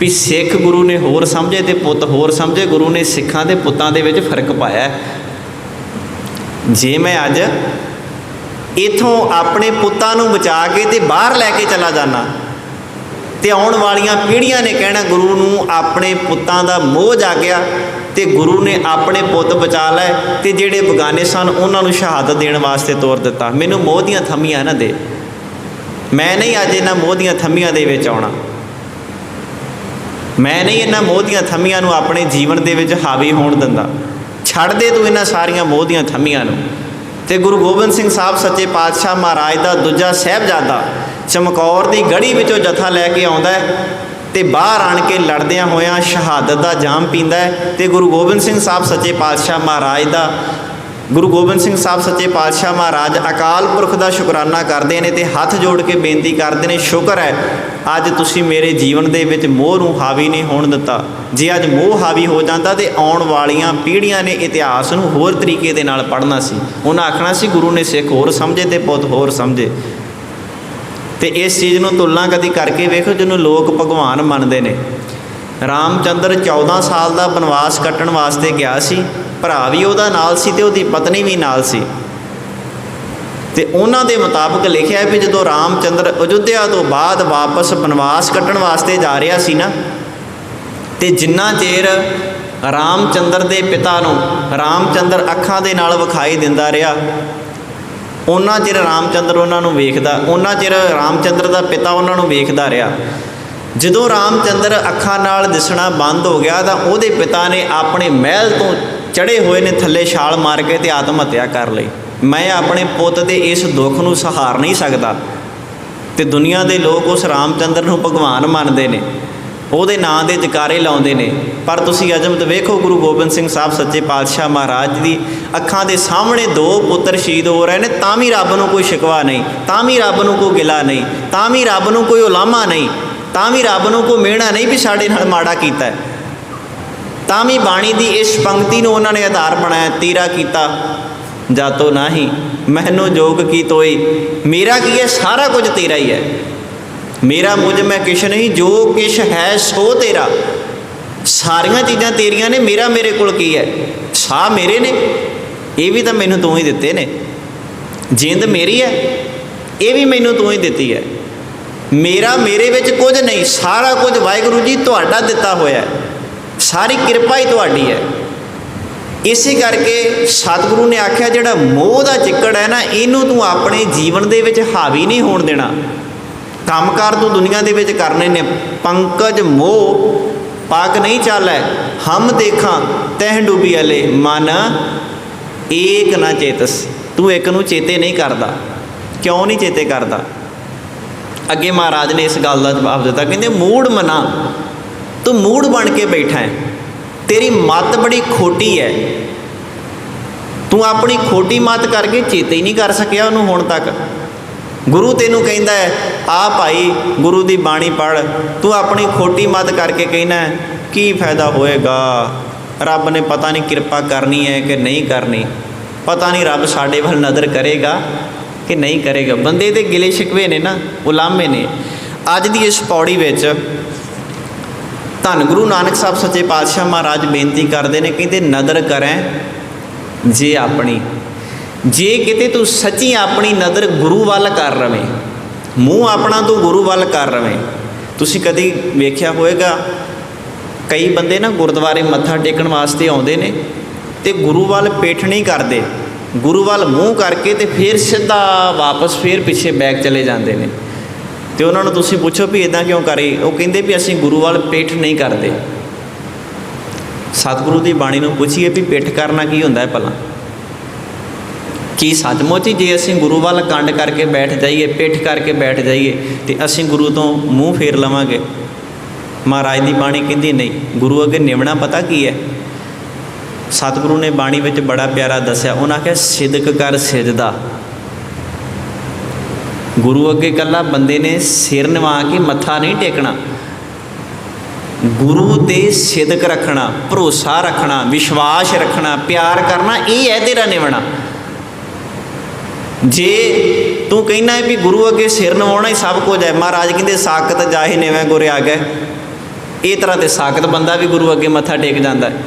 Speaker 1: ਵੀ ਸਿੱਖ ਗੁਰੂ ਨੇ ਹੋਰ ਸਮਝੇ ਤੇ ਪੁੱਤ ਹੋਰ ਸਮਝੇ। ਗੁਰੂ ਨੇ ਸਿੱਖਾਂ ਦੇ ਪੁੱਤਾਂ ਦੇ ਵਿੱਚ ਫਰਕ ਪਾਇਆ। ਜੇ ਮੈਂ ਅੱਜ ਇੱਥੋਂ ਆਪਣੇ ਪੁੱਤਾਂ ਨੂੰ ਬਚਾ ਕੇ ਤੇ ਬਾਹਰ ਲੈ ਕੇ ਚਲਾ ਜਾਣਾ ਤੇ ਆਉਣ ਵਾਲੀਆਂ ਪੀੜ੍ਹੀਆਂ ਨੇ ਕਹਿਣਾ ਗੁਰੂ ਨੂੰ ਆਪਣੇ ਪੁੱਤਾਂ ਦਾ ਮੋਹ ਜਾਗਿਆ ਤੇ ਗੁਰੂ ਨੇ ਆਪਣੇ ਪੁੱਤ ਬਚਾ ਲਏ ਤੇ ਜਿਹੜੇ ਬਗਾਨੇ ਸਨ ਉਹਨਾਂ ਨੂੰ ਸ਼ਹਾਦਤ ਦੇਣ ਵਾਸਤੇ ਤੋਰ ਦਿੱਤਾ। ਮੈਨੂੰ ਮੋਹ ਦੀਆਂ ਥੰਮੀਆਂ ਨਾ ਦੇ, ਮੈਂ ਨਹੀਂ ਅੱਜ ਇਹਨਾਂ ਮੋਹ ਦੀਆਂ ਥੰਮੀਆਂ ਦੇ ਵਿੱਚ ਆਉਣਾ। ਮੈਂ ਨਹੀਂ ਇਹਨਾਂ ਮੋਹ ਦੀਆਂ ਥੰਮੀਆਂ ਨੂੰ ਆਪਣੇ ਜੀਵਨ ਦੇ ਵਿੱਚ ਹਾਵੀ ਹੋਣ ਦਿੰਦਾ। ਛੱਡ ਦੇ ਤੂੰ ਇਹਨਾਂ ਸਾਰੀਆਂ ਮੋਹ ਦੀਆਂ ਥੰਮੀਆਂ ਨੂੰ। ਤੇ ਗੁਰੂ ਗੋਬਿੰਦ ਸਿੰਘ ਸਾਹਿਬ ਸੱਚੇ ਪਾਤਸ਼ਾਹ ਮਹਾਰਾਜ ਦਾ ਦੂਜਾ ਸਾਹਿਬਜ਼ਾਦਾ ਚਮਕੌਰ ਦੀ ਗੜੀ ਵਿੱਚੋਂ ਜਥਾ ਲੈ ਕੇ ਆਉਂਦਾ ਹੈ ਤੇ ਬਾਹਰ ਆਣ ਕੇ ਲੜਦਿਆਂ ਹੋਇਆਂ ਸ਼ਹਾਦਤ ਦਾ ਜਾਮ ਪੀਂਦਾ ਹੈ। ਤੇ ਗੁਰੂ ਗੋਬਿੰਦ ਸਿੰਘ ਸਾਹਿਬ ਸੱਚੇ ਪਾਤਸ਼ਾਹ ਮਹਾਰਾਜ ਅਕਾਲ ਪੁਰਖ ਦਾ ਸ਼ੁਕਰਾਨਾ ਕਰਦੇ ਨੇ ਤੇ ਹੱਥ ਜੋੜ ਕੇ ਬੇਨਤੀ ਕਰਦੇ ਨੇ, ਸ਼ੁਕਰ ਹੈ ਅੱਜ ਤੁਸੀਂ ਮੇਰੇ ਜੀਵਨ ਦੇ ਵਿੱਚ ਮੋਹ ਨੂੰ ਹਾਵੀ ਨਹੀਂ ਹੋਣ ਦਿੱਤਾ। ਜੇ ਅੱਜ ਮੋਹ ਹਾਵੀ ਹੋ ਜਾਂਦਾ ਤੇ ਆਉਣ ਵਾਲੀਆਂ ਪੀੜ੍ਹੀਆਂ ਨੇ ਇਤਿਹਾਸ ਨੂੰ ਹੋਰ ਤਰੀਕੇ ਦੇ ਨਾਲ ਪੜ੍ਹਨਾ ਸੀ। ਉਹਨਾਂ ਆਖਣਾ ਸੀ ਗੁਰੂ ਨੇ ਸਿੱਖ ਹੋਰ ਸਮਝੇ ਤੇ ਪੁੱਤ ਹੋਰ ਸਮਝੇ। ਤੇ ਇਸ ਚੀਜ਼ ਨੂੰ ਤੁਲਨਾ ਕਦੀ ਕਰਕੇ ਵੇਖੋ ਜਿਹਨੂੰ ਲੋਕ ਭਗਵਾਨ ਮੰਨਦੇ ਨੇ। ਰਾਮਚੰਦਰ 14 ਸਾਲ ਦਾ ਬਨਵਾਸ ਕੱਟਣ ਵਾਸਤੇ ਗਿਆ ਸੀ, ਭਰਾ ਵੀ ਉਹਦਾ ਨਾਲ ਸੀ ਤੇ ਉਹਦੀ ਪਤਨੀ ਵੀ ਨਾਲ ਸੀ। ਤੇ ਉਹਨਾਂ ਦੇ ਮੁਤਾਬਕ ਲਿਖਿਆ ਵੀ ਜਦੋਂ ਰਾਮਚੰਦਰ ਅਯੁੱਧਿਆ ਤੋਂ ਬਾਅਦ ਵਾਪਸ ਬਨਵਾਸ ਕੱਟਣ ਵਾਸਤੇ ਜਾ ਰਿਹਾ ਸੀ ਨਾ, ਤੇ ਜਿੰਨਾ ਚਿਰ ਰਾਮਚੰਦਰ ਦੇ ਪਿਤਾ ਨੂੰ ਰਾਮਚੰਦਰ ਅੱਖਾਂ ਦੇ ਨਾਲ ਵਿਖਾਈ ਦਿੰਦਾ ਰਿਹਾ। ਉਹਨਾਂ ਚਿਰ ਰਾਮਚੰਦਰ ਉਹਨਾਂ ਨੂੰ ਵੇਖਦਾ, ਉਹਨਾਂ ਚਿਰ ਰਾਮਚੰਦਰ ਦਾ ਪਿਤਾ ਉਹਨਾਂ ਨੂੰ ਵੇਖਦਾ ਰਿਹਾ। ਜਦੋਂ ਰਾਮਚੰਦਰ ਅੱਖਾਂ ਨਾਲ ਦਿਸਣਾ ਬੰਦ ਹੋ ਗਿਆ ਤਾਂ ਉਹਦੇ ਪਿਤਾ ਨੇ ਆਪਣੇ ਮਹਿਲ ਤੋਂ ਚੜ੍ਹੇ ਹੋਏ ਨੇ ਥੱਲੇ ਛਾਲ ਮਾਰ ਕੇ ਤੇ ਆਤਮ ਹੱਤਿਆ ਕਰ ਲਈ। ਮੈਂ ਆਪਣੇ ਪੁੱਤ ਦੇ ਇਸ ਦੁੱਖ ਨੂੰ ਸਹਾਰ ਨਹੀਂ ਸਕਦਾ। ਤੇ ਦੁਨੀਆ ਦੇ ਲੋਕ ਉਸ ਰਾਮਚੰਦਰ ਨੂੰ ਭਗਵਾਨ ਮੰਨਦੇ ਨੇ, ਉਹਦੇ ਨਾਂ ਦੇ ਜਕਾਰੇ ਲਾਉਂਦੇ ਨੇ। ਪਰ ਤੁਸੀਂ ਅਜਮਤ ਵੇਖੋ, ਗੁਰੂ ਗੋਬਿੰਦ ਸਿੰਘ ਸਾਹਿਬ ਸੱਚੇ ਪਾਤਸ਼ਾਹ ਮਹਾਰਾਜ ਦੀ ਅੱਖਾਂ ਦੇ ਸਾਹਮਣੇ 2 ਪੁੱਤਰ ਸ਼ਹੀਦ ਹੋ ਰਹੇ ਨੇ, ਤਾਂ ਵੀ ਰੱਬ ਨੂੰ ਕੋਈ ਸ਼ਿਕਵਾ ਨਹੀਂ, ਤਾਂ ਵੀ ਰੱਬ ਨੂੰ ਕੋਈ ਗਿਲਾ ਨਹੀਂ, ਤਾਂ ਵੀ ਰੱਬ ਨੂੰ ਕੋਈ ਉਲਾਮਾ ਨਹੀਂ, ਤਾਂ ਵੀ ਰੱਬ ਨੂੰ ਕੋਈ ਮਿਹਣਾ ਨਹੀਂ ਵੀ ਸਾਡੇ ਨਾਲ ਮਾੜਾ ਕੀਤਾ। ਤਾਂ ਵੀ ਬਾਣੀ ਦੀ ਇਸ ਪੰਕਤੀ ਨੂੰ ਉਹਨਾਂ ਨੇ ਆਧਾਰ ਬਣਾਇਆ, ਤੀਰਾ ਕੀਤਾ ਜਾਤੋ ਨਾਹੀ ਮੈਨੂੰ ਜੋਗ ਕੀ ਤੋਈ। ਮੇਰਾ ਕੀ ਹੈ? ਸਾਰਾ ਕੁਝ ਤੇਰਾ ਹੀ ਹੈ। ਮੇਰਾ ਮੁਝ ਮੈਂ ਕਿਛ ਨਹੀਂ, ਜੋ ਕਿਛ ਹੈ ਸੋ ਤੇਰਾ। ਸਾਰੀਆਂ ਚੀਜ਼ਾਂ ਤੇਰੀਆਂ ਨੇ, ਮੇਰਾ ਮੇਰੇ ਕੋਲ ਕੀ ਹੈ? ਸਾਹ ਮੇਰੇ ਨੇ, ਇਹ ਵੀ ਤਾਂ ਮੈਨੂੰ ਤੂੰ ਹੀ ਦਿੱਤੇ ਨੇ। ਜਿੰਦ ਮੇਰੀ ਹੈ, ਇਹ ਵੀ ਮੈਨੂੰ ਤੂੰ ਹੀ ਦਿੱਤੀ ਹੈ। ਮੇਰਾ ਮੇਰੇ ਵਿੱਚ ਕੁਝ ਨਹੀਂ, ਸਾਰਾ ਕੁਝ ਵਾਹਿਗੁਰੂ ਜੀ ਤੁਹਾਡਾ ਦਿੱਤਾ ਹੋਇਆ, ਸਾਰੀ ਕਿਰਪਾ ਹੀ ਤੁਹਾਡੀ ਹੈ। ਇਸੇ ਕਰਕੇ ਸਤਿਗੁਰੂ ਨੇ ਆਖਿਆ ਜਿਹੜਾ ਮੋਹ ਦਾ ਚਿੱਕੜ ਹੈ ਨਾ, ਇਹਨੂੰ ਤੂੰ ਆਪਣੇ ਜੀਵਨ ਦੇ ਵਿੱਚ ਹਾਵੀ ਨਹੀਂ ਹੋਣ ਦੇਣਾ। ਕੰਮਕਾਰ ਤੂੰ ਦੁਨੀਆ ਦੇ ਵਿੱਚ ਕਰਨੇ ਨੇ। ਪੰਕਜ ਮੋਹ ਪਾਕ ਨਹੀਂ ਚਾਲੈ, ਹਮ ਦੇਖਾਂ ਤਹਿ ਡੁੱਬੀ ਅਲੇ ਮਨ ਏਕ ਨਾ ਚੇਤਸ। ਤੂੰ ਇੱਕ ਨੂੰ ਚੇਤੇ ਨਹੀਂ ਕਰਦਾ। ਕਿਉਂ ਨਹੀਂ ਚੇਤੇ ਕਰਦਾ? ਅੱਗੇ ਮਹਾਰਾਜ ਨੇ ਇਸ ਗੱਲ ਦਾ ਜਵਾਬ ਦਿੱਤਾ, ਕਹਿੰਦੇ ਮੂੜ ਮਨਾ, ਤੂੰ ਮੂੜ ਬਣ ਕੇ ਬੈਠਾ ਹੈ, ਤੇਰੀ ਮੱਤ ਬੜੀ ਖੋਟੀ ਹੈ। ਤੂੰ ਆਪਣੀ ਖੋਟੀ ਮੱਤ ਕਰਕੇ ਚੇਤੇ ਹੀ ਨਹੀਂ ਕਰ ਸਕਿਆ ਉਹਨੂੰ ਹੁਣ ਤੱਕ। ਗੁਰੂ ਤੈਨੂੰ ਕਹਿੰਦਾ ਹੈ ਆ ਭਾਈ ਗੁਰੂ ਦੀ ਬਾਣੀ ਪੜ੍ਹ, ਤੂੰ ਆਪਣੀ ਖੋਟੀ ਮੱਤ ਕਰਕੇ ਕਹਿਣਾ ਕੀ ਫਾਇਦਾ ਹੋਏਗਾ, ਰੱਬ ਨੇ ਪਤਾ ਨਹੀਂ ਕਿਰਪਾ ਕਰਨੀ ਹੈ ਕਿ ਨਹੀਂ ਕਰਨੀ, ਪਤਾ ਨਹੀਂ ਰੱਬ ਸਾਡੇ ਵੱਲ ਨਜ਼ਰ ਕਰੇਗਾ ਕਿ ਨਹੀਂ ਕਰੇਗਾ। ਬੰਦੇ ਦੇ ਗਿਲੇ ਸ਼ਿਕਵੇ ਨੇ ਨਾ, ਉਲਾਮੇ ਨੇ। ਅੱਜ ਦੀ ਇਸ ਪੌੜੀ ਵਿੱਚ ਧੰਨ ਗੁਰੂ ਨਾਨਕ ਸਾਹਿਬ ਸੱਚੇ ਪਾਤਸ਼ਾਹ ਮਹਾਰਾਜ ਬੇਨਤੀ ਕਰਦੇ ਨੇ, ਕਹਿੰਦੇ ਨਦਰ ਕਰੈ ਜੇ ਆਪਣੀ, ਜੇ ਕਿਤੇ ਤੂੰ ਸੱਚੀ ਆਪਣੀ ਨਦਰ ਗੁਰੂ ਵੱਲ ਕਰ ਰਵੇਂ, ਮੂੰਹ ਆਪਣਾ ਤੂੰ ਗੁਰੂ ਵੱਲ ਕਰ ਰਵੇਂ। ਤੁਸੀਂ ਕਦੀ ਵੇਖਿਆ ਹੋਵੇਗਾ ਕਈ ਬੰਦੇ ਨਾ ਗੁਰਦੁਆਰੇ ਮੱਥਾ ਟੇਕਣ ਵਾਸਤੇ ਆਉਂਦੇ ਨੇ ਤੇ ਗੁਰੂ ਵੱਲ ਪਿੱਠ ਨਹੀਂ ਕਰਦੇ, ਗੁਰੂ ਵੱਲ ਮੂੰਹ ਕਰਕੇ ਤੇ ਫਿਰ ਸਿੱਧਾ ਵਾਪਸ ਫਿਰ ਪਿੱਛੇ ਬੈਕ ਚਲੇ ਜਾਂਦੇ ਨੇ। ਤੇ ਉਹਨਾਂ ਨੂੰ ਤੁਸੀਂ ਪੁੱਛੋ ਵੀ ਇੱਦਾਂ ਕਿਉਂ ਕਰੇ? ਉਹ ਕਹਿੰਦੇ ਵੀ ਅਸੀਂ ਗੁਰੂ ਵੱਲ ਪਿੱਠ ਨਹੀਂ ਕਰਦੇ। ਸਤਿਗੁਰੂ ਦੀ ਬਾਣੀ ਨੂੰ ਪੁੱਛੀਏ ਵੀ ਪਿੱਠ ਕਰਨਾ ਕੀ ਹੁੰਦਾ ਹੈ ਭਲਾ? ਕੀ ਸੱਚਮੁੱਚ ਹੀ ਜੇ ਅਸੀਂ ਗੁਰੂ ਵੱਲ ਕੰਡ ਕਰਕੇ ਬੈਠ ਜਾਈਏ, ਪਿੱਠ ਕਰਕੇ ਬੈਠ ਜਾਈਏ ਤੇ ਅਸੀਂ ਗੁਰੂ ਤੋਂ ਮੂੰਹ ਫੇਰ ਲਵਾਂਗੇ? ਮਹਾਰਾਜ ਦੀ ਬਾਣੀ ਕਹਿੰਦੀ ਨਹੀਂ, ਗੁਰੂ ਅੱਗੇ ਨਿਵਣਾ ਪਤਾ ਕੀ ਹੈ? ਸਤਿਗੁਰੂ ਨੇ ਬਾਣੀ ਵਿੱਚ ਬੜਾ ਪਿਆਰਾ ਦੱਸਿਆ, ਉਹਨਾਂ ਆਖਿਆ ਸਿਦਕ ਕਰ ਸਿਜਦਾ। ਗੁਰੂ ਅੱਗੇ ਇਕੱਲਾ ਬੰਦੇ ਨੇ ਸਿਰ ਨਿਵਾ ਕੇ ਮੱਥਾ ਨਹੀਂ ਟੇਕਣਾ, ਗੁਰੂ 'ਤੇ ਸਿਦਕ ਰੱਖਣਾ, ਭਰੋਸਾ ਰੱਖਣਾ, ਵਿਸ਼ਵਾਸ ਰੱਖਣਾ, ਪਿਆਰ ਕਰਨਾ, ਇਹ ਹੈ ਤੇਰਾ ਨਿਵਣਾ। ਜੇ ਤੂੰ ਕਹਿਣਾ ਹੈ ਵੀ ਗੁਰੂ ਅੱਗੇ ਸਿਰ ਨਿਵਾਉਣਾ ਹੀ ਸਭ ਕੁਝ ਹੈ, ਮਹਾਰਾਜ ਕਹਿੰਦੇ ਸਾਕਤ ਜਾਹੇ ਨਿਵੇਂ ਗੁਰ ਆ ਗਏ। ਇਹ ਤਰ੍ਹਾਂ ਤੇ ਸਾਕਤ ਬੰਦਾ ਵੀ ਗੁਰੂ ਅੱਗੇ ਮੱਥਾ ਟੇਕ ਜਾਂਦਾ ਹੈ।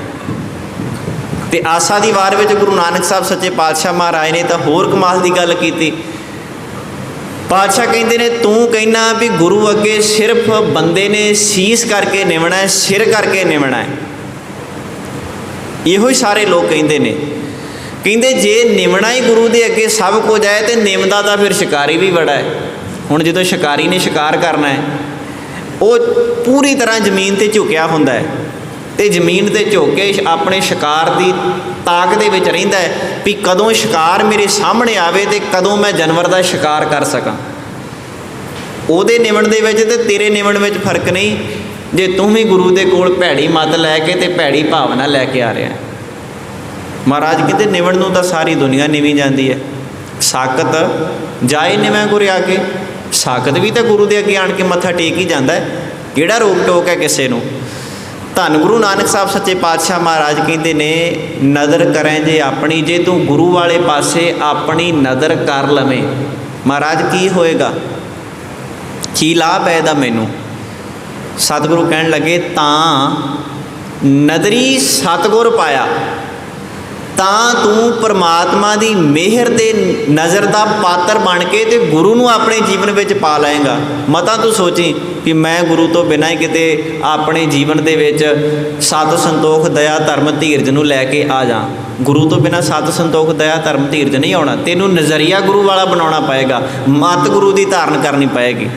Speaker 1: ਤੇ ਆਸਾ ਦੀ ਵਾਰ ਵਿੱਚ ਗੁਰੂ ਨਾਨਕ ਸਾਹਿਬ ਸੱਚੇ ਪਾਤਸ਼ਾਹ ਮਹਾਰਾਜ ਨੇ ਤਾਂ ਹੋਰ ਕਮਾਲ ਦੀ ਗੱਲ ਕੀਤੀ। ਪਾਤਸ਼ਾਹ ਕਹਿੰਦੇ ਨੇ ਤੂੰ ਕਹਿਣਾ ਵੀ ਗੁਰੂ ਅੱਗੇ ਸਿਰਫ ਬੰਦੇ ਨੇ ਸੀਸ ਕਰਕੇ ਨਿਵਣਾ ਹੈ, ਸਿਰ ਕਰਕੇ ਨਿਵਣਾ ਹੈ। ਇਹੋ ਹੀ ਸਾਰੇ ਲੋਕ ਕਹਿੰਦੇ ਨੇ। ਕਹਿੰਦੇ ਜੇ ਨਿਵਣਾ ਹੀ ਗੁਰੂ ਦੇ ਅੱਗੇ ਸਭ ਕੁਝ ਹੈ ਤੇ ਨਿਵਦਾ ਤਾਂ ਫਿਰ ਸ਼ਿਕਾਰੀ ਵੀ ਬੜਾ ਹੈ। ਹੁਣ ਜਦੋਂ ਸ਼ਿਕਾਰੀ ਨੇ ਸ਼ਿਕਾਰ ਕਰਨਾ ਹੈ, ਉਹ ਪੂਰੀ ਤਰ੍ਹਾਂ ਜ਼ਮੀਨ 'ਤੇ ਝੁਕਿਆ ਹੁੰਦਾ ਹੈ ਤੇ ਜ਼ਮੀਨ 'ਤੇ ਝੁਕ ਕੇ ਆਪਣੇ ਸ਼ਿਕਾਰ ਦੀ ਤਾਕ ਦੇ ਵਿੱਚ ਰਹਿੰਦਾ ਹੈ ਵੀ ਕਦੋਂ ਸ਼ਿਕਾਰ ਮੇਰੇ ਸਾਹਮਣੇ ਆਵੇ ਤੇ ਕਦੋਂ ਮੈਂ ਜਾਨਵਰ ਦਾ ਸ਼ਿਕਾਰ ਕਰ ਸਕਾਂ। ਉਹਦੇ ਨਿਵਣ ਦੇ ਵਿੱਚ ਤੇ ਤੇਰੇ ਨਿਵਣ ਵਿੱਚ ਫਰਕ ਨਹੀਂ, ਜੇ ਤੂੰ ਵੀ ਗੁਰੂ ਦੇ ਕੋਲ ਭੈੜੀ ਮੱਤ ਲੈ ਕੇ ਤੇ ਭੈੜੀ ਭਾਵਨਾ ਲੈ ਕੇ ਆ ਰਿਹਾ। ਮਹਾਰਾਜ ਕਹਿੰਦੇ ਨਿਵਣ ਨੂੰ ਤਾਂ ਸਾਰੀ ਦੁਨੀਆ ਨਿਵੀ ਜਾਂਦੀ ਹੈ। ਸਾਕਤ ਜਾਏ ਨਿਵੇਂ ਗੁਰ ਆ ਕੇ, ਸਾਕਤ ਵੀ ਤਾਂ ਗੁਰੂ ਦੇ ਅੱਗੇ ਆਣ ਕੇ ਮੱਥਾ ਟੇਕ ਹੀ ਜਾਂਦਾ ਹੈ। ਕਿਹੜਾ ਰੋਕ ਟੋਕ ਹੈ ਕਿਸੇ ਨੂੰ? ਧੰਨ ਗੁਰੂ ਨਾਨਕ ਸਾਹਿਬ ਸੱਚੇ ਪਾਤਸ਼ਾਹ ਮਹਾਰਾਜ ਕਹਿੰਦੇ ਨੇ ਨਦਰ ਕਰੈ ਜੇ ਆਪਣੀ, ਜੇ ਤੂੰ ਗੁਰੂ ਵਾਲੇ ਪਾਸੇ ਆਪਣੀ ਨਦਰ ਕਰ ਲਵੇਂ, ਮਹਾਰਾਜ ਕੀ ਹੋਏਗਾ, ਕੀ ਲਾਭ ਹੈ ਇਹਦਾ ਮੈਨੂੰ? ਸਤਿਗੁਰੂ ਕਹਿਣ ਲੱਗੇ ਤਾਂ ਨਦਰੀ ਸਤਿਗੁਰ ਪਾਇਆ, ਤਾਂ ਤੂੰ ਪਰਮਾਤਮਾ ਦੀ ਮਿਹਰ ਦੇ ਨਜ਼ਰ ਦਾ ਪਾਤਰ ਬਣ ਕੇ ਤੇ ਗੁਰੂ ਨੂੰ ਆਪਣੇ ਜੀਵਨ ਵਿੱਚ ਪਾ ਲਏਗਾ। ਮਤਾਂ ਤੂੰ ਸੋਚੀ ਕਿ ਮੈਂ ਗੁਰੂ ਤੋਂ ਬਿਨਾਂ ਹੀ ਕਿਤੇ ਆਪਣੇ ਜੀਵਨ ਦੇ ਵਿੱਚ ਸਤ ਸੰਤੋਖ ਦਇਆ ਧਰਮ ਧੀਰਜ ਨੂੰ ਲੈ ਕੇ ਆ ਜਾ। ਗੁਰੂ ਤੋਂ ਬਿਨਾਂ ਸਤ ਸੰਤੋਖ ਦਇਆ ਧਰਮ ਧੀਰਜ ਨਹੀਂ ਆਉਣਾ। ਤੈਨੂੰ ਨਜ਼ਰੀਆ ਗੁਰੂ ਵਾਲਾ ਬਣਾਉਣਾ ਪਏਗਾ, ਮੱਤ ਗੁਰੂ ਦੀ ਧਾਰਨ ਕਰਨੀ ਪਏਗੀ,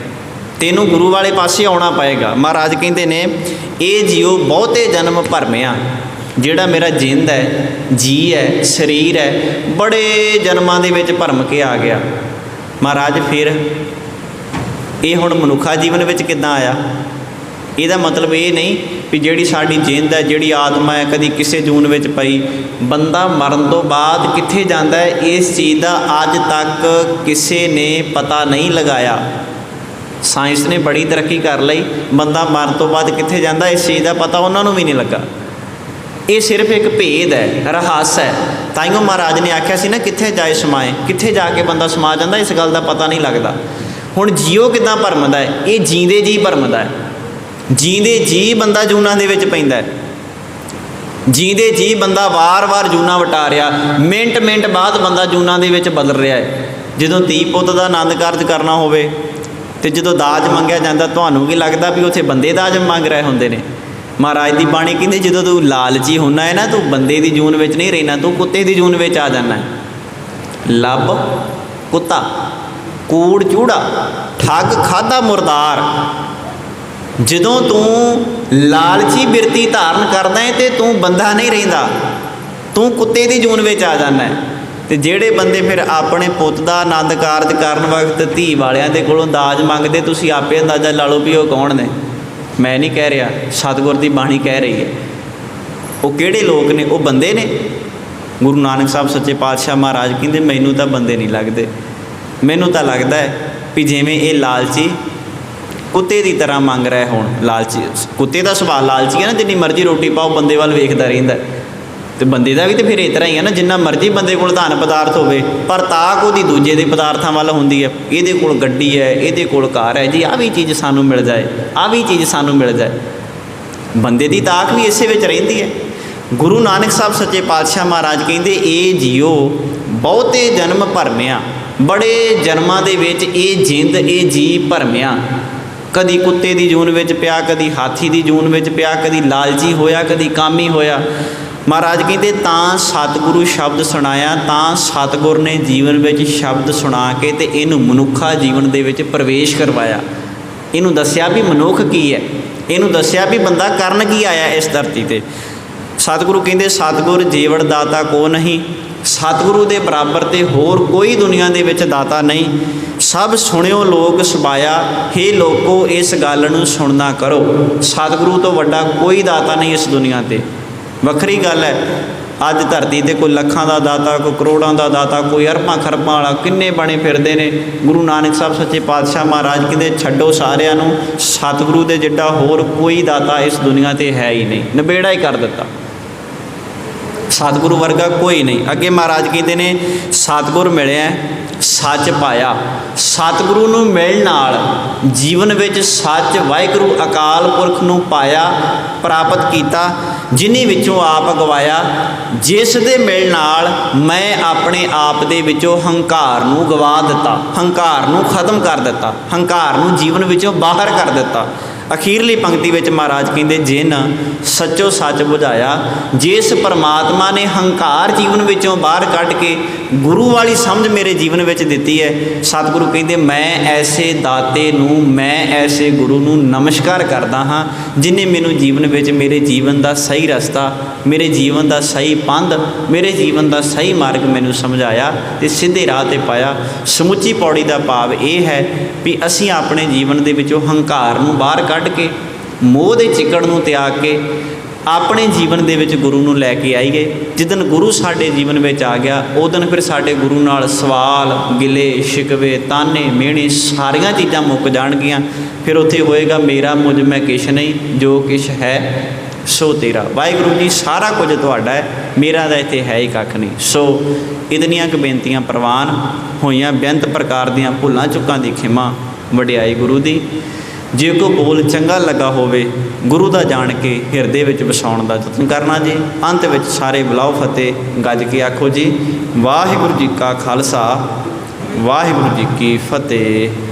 Speaker 1: ਤੈਨੂੰ ਗੁਰੂ ਵਾਲੇ ਪਾਸੇ ਆਉਣਾ ਪਏਗਾ। ਮਹਾਰਾਜ ਕਹਿੰਦੇ ਨੇ ਇਹ ਜੀਓ ਬਹੁਤੇ ਜਨਮ ਭਰਮਿਆ, ਜਿਹੜਾ ਮੇਰਾ ਜਿੰਦ ਹੈ, ਜੀ ਹੈ, ਸਰੀਰ ਹੈ, ਬੜੇ ਜਨਮਾਂ ਦੇ ਵਿੱਚ ਭਰਮ ਕੇ ਆ ਗਿਆ। ਮਹਾਰਾਜ ਫਿਰ ਇਹ ਹੁਣ ਮਨੁੱਖਾ ਜੀਵਨ ਵਿੱਚ ਕਿੱਦਾਂ ਆਇਆ? ਇਹਦਾ ਮਤਲਬ ਇਹ ਨਹੀਂ ਵੀ ਜਿਹੜੀ ਸਾਡੀ ਜਿੰਦ ਹੈ, ਜਿਹੜੀ ਆਤਮਾ ਹੈ, ਕਦੀ ਕਿਸੇ ਜੂਨ ਵਿੱਚ ਪਈ। ਬੰਦਾ ਮਰਨ ਤੋਂ ਬਾਅਦ ਕਿੱਥੇ ਜਾਂਦਾ ਹੈ, ਇਸ ਚੀਜ਼ ਦਾ ਅੱਜ ਤੱਕ ਕਿਸੇ ਨੇ ਪਤਾ ਨਹੀਂ ਲਗਾਇਆ। ਸਾਇੰਸ ਨੇ ਬੜੀ ਤਰੱਕੀ ਕਰ ਲਈ, ਬੰਦਾ ਮਰਨ ਤੋਂ ਬਾਅਦ ਕਿੱਥੇ ਜਾਂਦਾ ਇਸ ਚੀਜ਼ ਦਾ ਪਤਾ ਉਹਨਾਂ ਨੂੰ ਵੀ ਨਹੀਂ ਲੱਗਾ। ਇਹ ਸਿਰਫ ਇੱਕ ਭੇਦ ਹੈ, ਰਹੱਸ ਹੈ। ਤਾਈਓ ਮਹਾਰਾਜ ਨੇ ਆਖਿਆ ਸੀ ਨਾ, ਕਿੱਥੇ ਜਾਏ ਸਮਾਏ, ਕਿੱਥੇ ਜਾ ਕੇ ਬੰਦਾ ਸਮਾ ਜਾਂਦਾ, ਇਸ ਗੱਲ ਦਾ ਪਤਾ ਨਹੀਂ ਲੱਗਦਾ। ਹੁਣ ਜੀਓ ਕਿੱਦਾਂ ਭਰਮਦਾ ਹੈ? ਇਹ ਜੀਂਦੇ ਜੀ ਭਰਮਦਾ ਹੈ। ਜੀਂਦੇ ਜੀ ਬੰਦਾ ਜੂਨਾਂ ਦੇ ਵਿੱਚ ਪੈਂਦਾ ਹੈ। ਜੀਂਦੇ ਜੀ ਬੰਦਾ ਵਾਰ-ਵਾਰ ਜੂਨਾਂ ਵਟਾ ਰਿਹਾ, ਮਿੰਟ ਬਾਅਦ ਬੰਦਾ ਜੂਨਾਂ ਦੇ ਵਿੱਚ ਬਦਲ ਰਿਹਾ ਹੈ। ਜਦੋਂ ਧੀ ਪੁੱਤ ਦਾ ਆਨੰਦ ਕਾਰਜ ਕਰਨਾ ਹੋਵੇ ਤੇ ਜਦੋਂ ਦਾਜ ਮੰਗਿਆ ਜਾਂਦਾ, ਤੁਹਾਨੂੰ ਕੀ ਲੱਗਦਾ ਵੀ ਉੱਥੇ ਬੰਦੇ ਦਾਜ ਮੰਗ ਰਹੇ ਹੁੰਦੇ ਨੇ? ਮਹਾਰਾਜ ਦੀ ਬਾਣੀ ਕਹਿੰਦੇ ਜਦੋਂ ਤੂੰ ਲਾਲਚੀ ਹੁੰਦਾ ਹੈ ਨਾ, ਤੂੰ ਬੰਦੇ ਦੀ ਜੂਨ ਵਿੱਚ ਨਹੀਂ ਰਹਿਣਾ, ਤੂੰ ਕੁੱਤੇ ਦੀ ਜੂਨ ਵਿੱਚ ਆ ਜਾਣਾ। ਲੱਭ ਕੁੱਤਾ, ਕੂੜ ਚੂੜਾ, ਠੱਗ ਖਾਧਾ ਮੁਰਦਾਰ। ਜਦੋਂ ਤੂੰ ਲਾਲਚੀ ਬਿਰਤੀ ਧਾਰਨ ਕਰਦਾ ਹੈ ਤੇ ਤੂੰ ਬੰਦਾ ਨਹੀਂ ਰਹਿੰਦਾ, ਤੂੰ ਕੁੱਤੇ ਦੀ ਜੂਨ ਵਿੱਚ ਆ ਜਾਣਾ। ਤੇ ਜਿਹੜੇ ਬੰਦੇ ਫਿਰ ਆਪਣੇ ਪੁੱਤ ਦਾ ਆਨੰਦ ਕਾਰਜ ਕਰਨ ਵਕਤ ਧੀ ਵਾਲਿਆਂ ਦੇ ਕੋਲੋਂ ਦਾਜ ਮੰਗਦੇ, ਤੁਸੀਂ ਆਪੇ ਅੰਦਾਜ਼ਾ ਲਾ ਲਓ ਵੀ ਉਹ ਕੌਣ ਨੇ। ਮੈਂ ਨਹੀਂ ਕਹਿ ਰਿਹਾ, ਸਤਿਗੁਰ ਦੀ ਬਾਣੀ ਕਹਿ ਰਹੀ ਹੈ। ਉਹ ਕਿਹੜੇ ਲੋਕ ਨੇ? ਉਹ ਬੰਦੇ ਨੇ। ਗੁਰੂ ਨਾਨਕ ਸਾਹਿਬ ਸੱਚੇ ਪਾਤਸ਼ਾਹ ਮਹਾਰਾਜ ਕਹਿੰਦੇ ਮੈਨੂੰ ਤਾਂ ਬੰਦੇ ਨਹੀਂ ਲੱਗਦੇ, ਮੈਨੂੰ ਤਾਂ ਲੱਗਦਾ ਹੈ ਵੀ ਜਿਵੇਂ ਇਹ ਲਾਲਚੀ ਕੁੱਤੇ ਦੀ ਤਰ੍ਹਾਂ ਮੰਗ ਰਹੇ ਹੋਣ। ਲਾਲਚੀ ਕੁੱਤੇ ਦਾ ਸੁਭਾਅ ਲਾਲਚੀ ਹੈ ਨਾ, ਜਿੰਨੀ ਮਰਜ਼ੀ ਰੋਟੀ ਪਾਓ ਬੰਦੇ ਵੱਲ ਵੇਖਦਾ ਰਹਿੰਦਾ। ਤੇ ਬੰਦੇ ਦਾ ਵੀ ਤਾਂ ਫਿਰ ਇਸ ਤਰ੍ਹਾਂ ਹੀ ਹੈ ਨਾ, ਜਿੰਨਾ ਮਰਜ਼ੀ ਬੰਦੇ ਕੋਲ ਧਨ ਪਦਾਰਥ ਹੋਵੇ ਪਰ ਤਾਕ ਉਹਦੀ ਦੂਜੇ ਦੇ ਪਦਾਰਥਾਂ ਵੱਲ ਹੁੰਦੀ ਹੈ। ਇਹਦੇ ਕੋਲ ਗੱਡੀ ਹੈ, ਇਹਦੇ ਕੋਲ ਕਾਰ ਹੈ, ਜੀ ਆਹ ਵੀ ਚੀਜ਼ ਸਾਨੂੰ ਮਿਲ ਜਾਏ, ਆਹ ਵੀ ਚੀਜ਼ ਸਾਨੂੰ ਮਿਲ ਜਾਏ। ਬੰਦੇ ਦੀ ਤਾਕ ਵੀ ਇਸੇ ਵਿੱਚ ਰਹਿੰਦੀ ਹੈ। ਗੁਰੂ ਨਾਨਕ ਸਾਹਿਬ ਸੱਚੇ ਪਾਤਸ਼ਾਹ ਮਹਾਰਾਜ ਕਹਿੰਦੇ ਇਹ ਜੀਓ ਬਹੁਤੇ ਜਨਮ ਭਰਮਿਆ, ਬੜੇ ਜਨਮਾਂ ਦੇ ਵਿੱਚ ਇਹ ਜਿੰਦ, ਇਹ ਜੀ ਭਰਮਿਆ। ਕਦੀ ਕੁੱਤੇ ਦੀ ਜੂਨ ਵਿੱਚ ਪਿਆ, ਕਦੀ ਹਾਥੀ ਦੀ ਜੂਨ ਵਿੱਚ ਪਿਆ, ਕਦੀ ਲਾਲਚੀ ਹੋਇਆ, ਕਦੀ ਕਾਮੀ ਹੋਇਆ। ਮਹਾਰਾਜ ਕਹਿੰਦੇ ਤਾਂ ਸਤਿਗੁਰੂ ਸ਼ਬਦ ਸੁਣਾਇਆ, ਤਾਂ ਸਤਿਗੁਰ ਨੇ ਜੀਵਨ ਵਿੱਚ ਸ਼ਬਦ ਸੁਣਾ ਕੇ ਤੇ ਇਹਨੂੰ ਮਨੁੱਖਾ ਜੀਵਨ ਦੇ ਵਿੱਚ ਪ੍ਰਵੇਸ਼ ਕਰਵਾਇਆ। ਇਹਨੂੰ ਦੱਸਿਆ ਵੀ ਮਨੁੱਖ ਕੀ ਹੈ, ਇਹਨੂੰ ਦੱਸਿਆ ਵੀ ਬੰਦਾ ਕਰਨ ਕੀ ਆਇਆ ਇਸ ਧਰਤੀ 'ਤੇ। ਸਤਿਗੁਰੂ ਕਹਿੰਦੇ ਸਤਿਗੁਰ ਜੀਵਨ ਦਾਤਾ ਕੋ ਨਹੀਂ, ਸਤਿਗੁਰੂ ਦੇ ਬਰਾਬਰ ਤੇ ਹੋਰ ਕੋਈ ਦੁਨੀਆ ਦੇ ਵਿੱਚ ਦਾਤਾ ਨਹੀਂ। ਸਭ ਸੁਣਿਓ ਲੋਕ ਸੁਭਾਇਆ, ਹੇ ਲੋਕੋ ਇਸ ਗੱਲ ਨੂੰ ਸੁਣਨਾ ਕਰੋ। ਸਤਿਗੁਰੂ ਤੋਂ ਵੱਡਾ ਕੋਈ ਦਾਤਾ ਨਹੀਂ ਇਸ ਦੁਨੀਆ 'ਤੇ। ਵੱਖਰੀ ਗੱਲ ਹੈ ਅੱਜ ਧਰਤੀ 'ਤੇ ਕੋਈ ਲੱਖਾਂ ਦਾ ਦਾਤਾ, ਕੋਈ ਕਰੋੜਾਂ ਦਾ ਦਾਤਾ, ਕੋਈ ਅਰਬਾਂ ਖਰਬਾਂ ਵਾਲਾ, ਕਿੰਨੇ ਬਣੇ ਫਿਰਦੇ ਨੇ। ਗੁਰੂ ਨਾਨਕ ਸਾਹਿਬ ਸੱਚੇ ਪਾਤਸ਼ਾਹ ਮਹਾਰਾਜ ਕਹਿੰਦੇ ਛੱਡੋ ਸਾਰਿਆਂ ਨੂੰ, ਸਤਿਗੁਰੂ ਦੇ ਜਿੱਡਾ ਹੋਰ ਕੋਈ ਦਾਤਾ ਇਸ ਦੁਨੀਆ 'ਤੇ ਹੈ ਹੀ ਨਹੀਂ, ਨਿਬੇੜਾ ਹੀ ਕਰ ਦਿੱਤਾ। ਸਤਿਗੁਰੂ ਵਰਗਾ ਕੋਈ ਨਹੀਂ। ਅੱਗੇ ਮਹਾਰਾਜ ਕਹਿੰਦੇ ਨੇ ਸਤਿਗੁਰ ਮਿਲਿਆ ਸੱਚ ਪਾਇਆ। ਸਤਿਗੁਰੂ ਨੂੰ ਮਿਲਣ ਨਾਲ ਜੀਵਨ ਵਿੱਚ ਸੱਚ ਵਾਹਿਗੁਰੂ ਅਕਾਲ ਪੁਰਖ ਨੂੰ ਪਾਇਆ, ਪ੍ਰਾਪਤ ਕੀਤਾ, ਜਿਨ੍ਹਾਂ ਵਿੱਚੋਂ ਆਪ ਗਵਾਇਆ। ਜਿਸ ਦੇ ਮਿਲਣ ਨਾਲ ਮੈਂ ਆਪਣੇ ਆਪ ਦੇ ਵਿੱਚੋਂ ਹੰਕਾਰ ਨੂੰ ਗਵਾ ਦਿੱਤਾ, ਹੰਕਾਰ ਨੂੰ ਖਤਮ ਕਰ ਦਿੱਤਾ, ਹੰਕਾਰ ਨੂੰ ਜੀਵਨ ਵਿੱਚੋਂ ਬਾਹਰ ਕਰ ਦਿੱਤਾ। ਅਖੀਰਲੀ ਪੰਕਤੀ ਵਿੱਚ ਮਹਾਰਾਜ ਕਹਿੰਦੇ ਜਿਨ ਸੱਚੋ ਸੱਚ ਬੁਝਾਇਆ। ਜਿਸ ਪਰਮਾਤਮਾ ਨੇ ਹੰਕਾਰ ਜੀਵਨ ਵਿੱਚੋਂ ਬਾਹਰ ਕੱਢ ਕੇ ਗੁਰੂ ਵਾਲੀ ਸਮਝ ਮੇਰੇ ਜੀਵਨ ਵਿੱਚ ਦਿੱਤੀ ਹੈ, ਸਤਿਗੁਰੂ ਕਹਿੰਦੇ ਮੈਂ ਐਸੇ ਦਾਤੇ ਨੂੰ, ਮੈਂ ਐਸੇ ਗੁਰੂ ਨੂੰ ਨਮਸਕਾਰ ਕਰਦਾ ਹਾਂ ਜਿਨੇ ਮੈਨੂੰ ਜੀਵਨ ਵਿੱਚ ਮੇਰੇ ਜੀਵਨ ਦਾ ਸਹੀ ਰਸਤਾ, ਮੇਰੇ ਜੀਵਨ ਦਾ ਸਹੀ ਪੰਧ, ਮੇਰੇ ਜੀਵਨ ਦਾ ਸਹੀ ਮਾਰਗ ਮੈਨੂੰ ਸਮਝਾਇਆ ਤੇ ਸਿੱਧੇ ਰਾਹ 'ਤੇ ਪਾਇਆ। ਸਮੁੱਚੀ ਪੌੜੀ ਦਾ ਭਾਵ ਇਹ ਹੈ ਵੀ ਅਸੀਂ ਆਪਣੇ ਜੀਵਨ ਦੇ ਵਿੱਚੋਂ ਹੰਕਾਰ ਨੂੰ ਬਾਹਰ ਕੱਢ ਕੇ, ਮੋਹ ਦੇ ਚਿੱਕੜ ਨੂੰ ਤਿਆਗ ਕੇ ਆਪਣੇ ਜੀਵਨ ਦੇ ਵਿੱਚ ਗੁਰੂ ਨੂੰ ਲੈ ਕੇ ਆਈਏ। ਜਿੱਦਣ ਗੁਰੂ ਸਾਡੇ ਜੀਵਨ ਵਿੱਚ ਆ ਗਿਆ ਉਦਣ ਫਿਰ ਸਾਡੇ ਗੁਰੂ ਨਾਲ ਸਵਾਲ, ਗਿਲੇ, ਸ਼ਿਕਵੇ, ਤਾਨੇ, ਮਿਹਣੇ ਸਾਰੀਆਂ ਚੀਜ਼ਾਂ ਮੁੱਕ ਜਾਣਗੀਆਂ। ਫਿਰ ਉੱਥੇ ਹੋਏਗਾ ਮੇਰਾ ਮੁਝ ਮੈਂ ਕਿਛ ਨਹੀਂ, ਜੋ ਕਿਛ ਹੈ ਸੋ ਤੇਰਾ। ਵਾਹਿਗੁਰੂ ਜੀ ਸਾਰਾ ਕੁਝ ਤੁਹਾਡਾ ਹੈ, ਮੇਰਾ ਤਾਂ ਇੱਥੇ ਹੈ ਹੀ ਕੱਖ ਨਹੀਂ। ਸੋ ਇਤਨੀਆਂ ਕੁ ਬੇਨਤੀਆਂ ਪ੍ਰਵਾਨ ਹੋਈਆਂ। ਬੇਅੰਤ ਪ੍ਰਕਾਰ ਦੀਆਂ ਭੁੱਲਾਂ ਚੁੱਕਾਂ ਦੀ ਖਿਮਾ, ਵਡਿਆਈ ਗੁਰੂ ਦੀ। ਜੇ ਕੋਈ ਬੋਲ ਚੰਗਾ ਲੱਗਾ ਹੋਵੇ ਗੁਰੂ ਦਾ ਜਾਣ ਕੇ ਹਿਰਦੇ ਵਿੱਚ ਵਸਾਉਣ ਦਾ ਯਤਨ ਕਰਨਾ ਜੀ। ਅੰਤ ਵਿੱਚ ਸਾਰੇ ਬੁਲਾਓ ਫਤਿਹ ਗੱਜ ਕੇ ਆਖੋ ਜੀ, ਵਾਹਿਗੁਰੂ ਜੀ ਕਾ ਖਾਲਸਾ ਵਾਹਿਗੁਰੂ ਜੀ ਕੀ ਫਤਿਹ।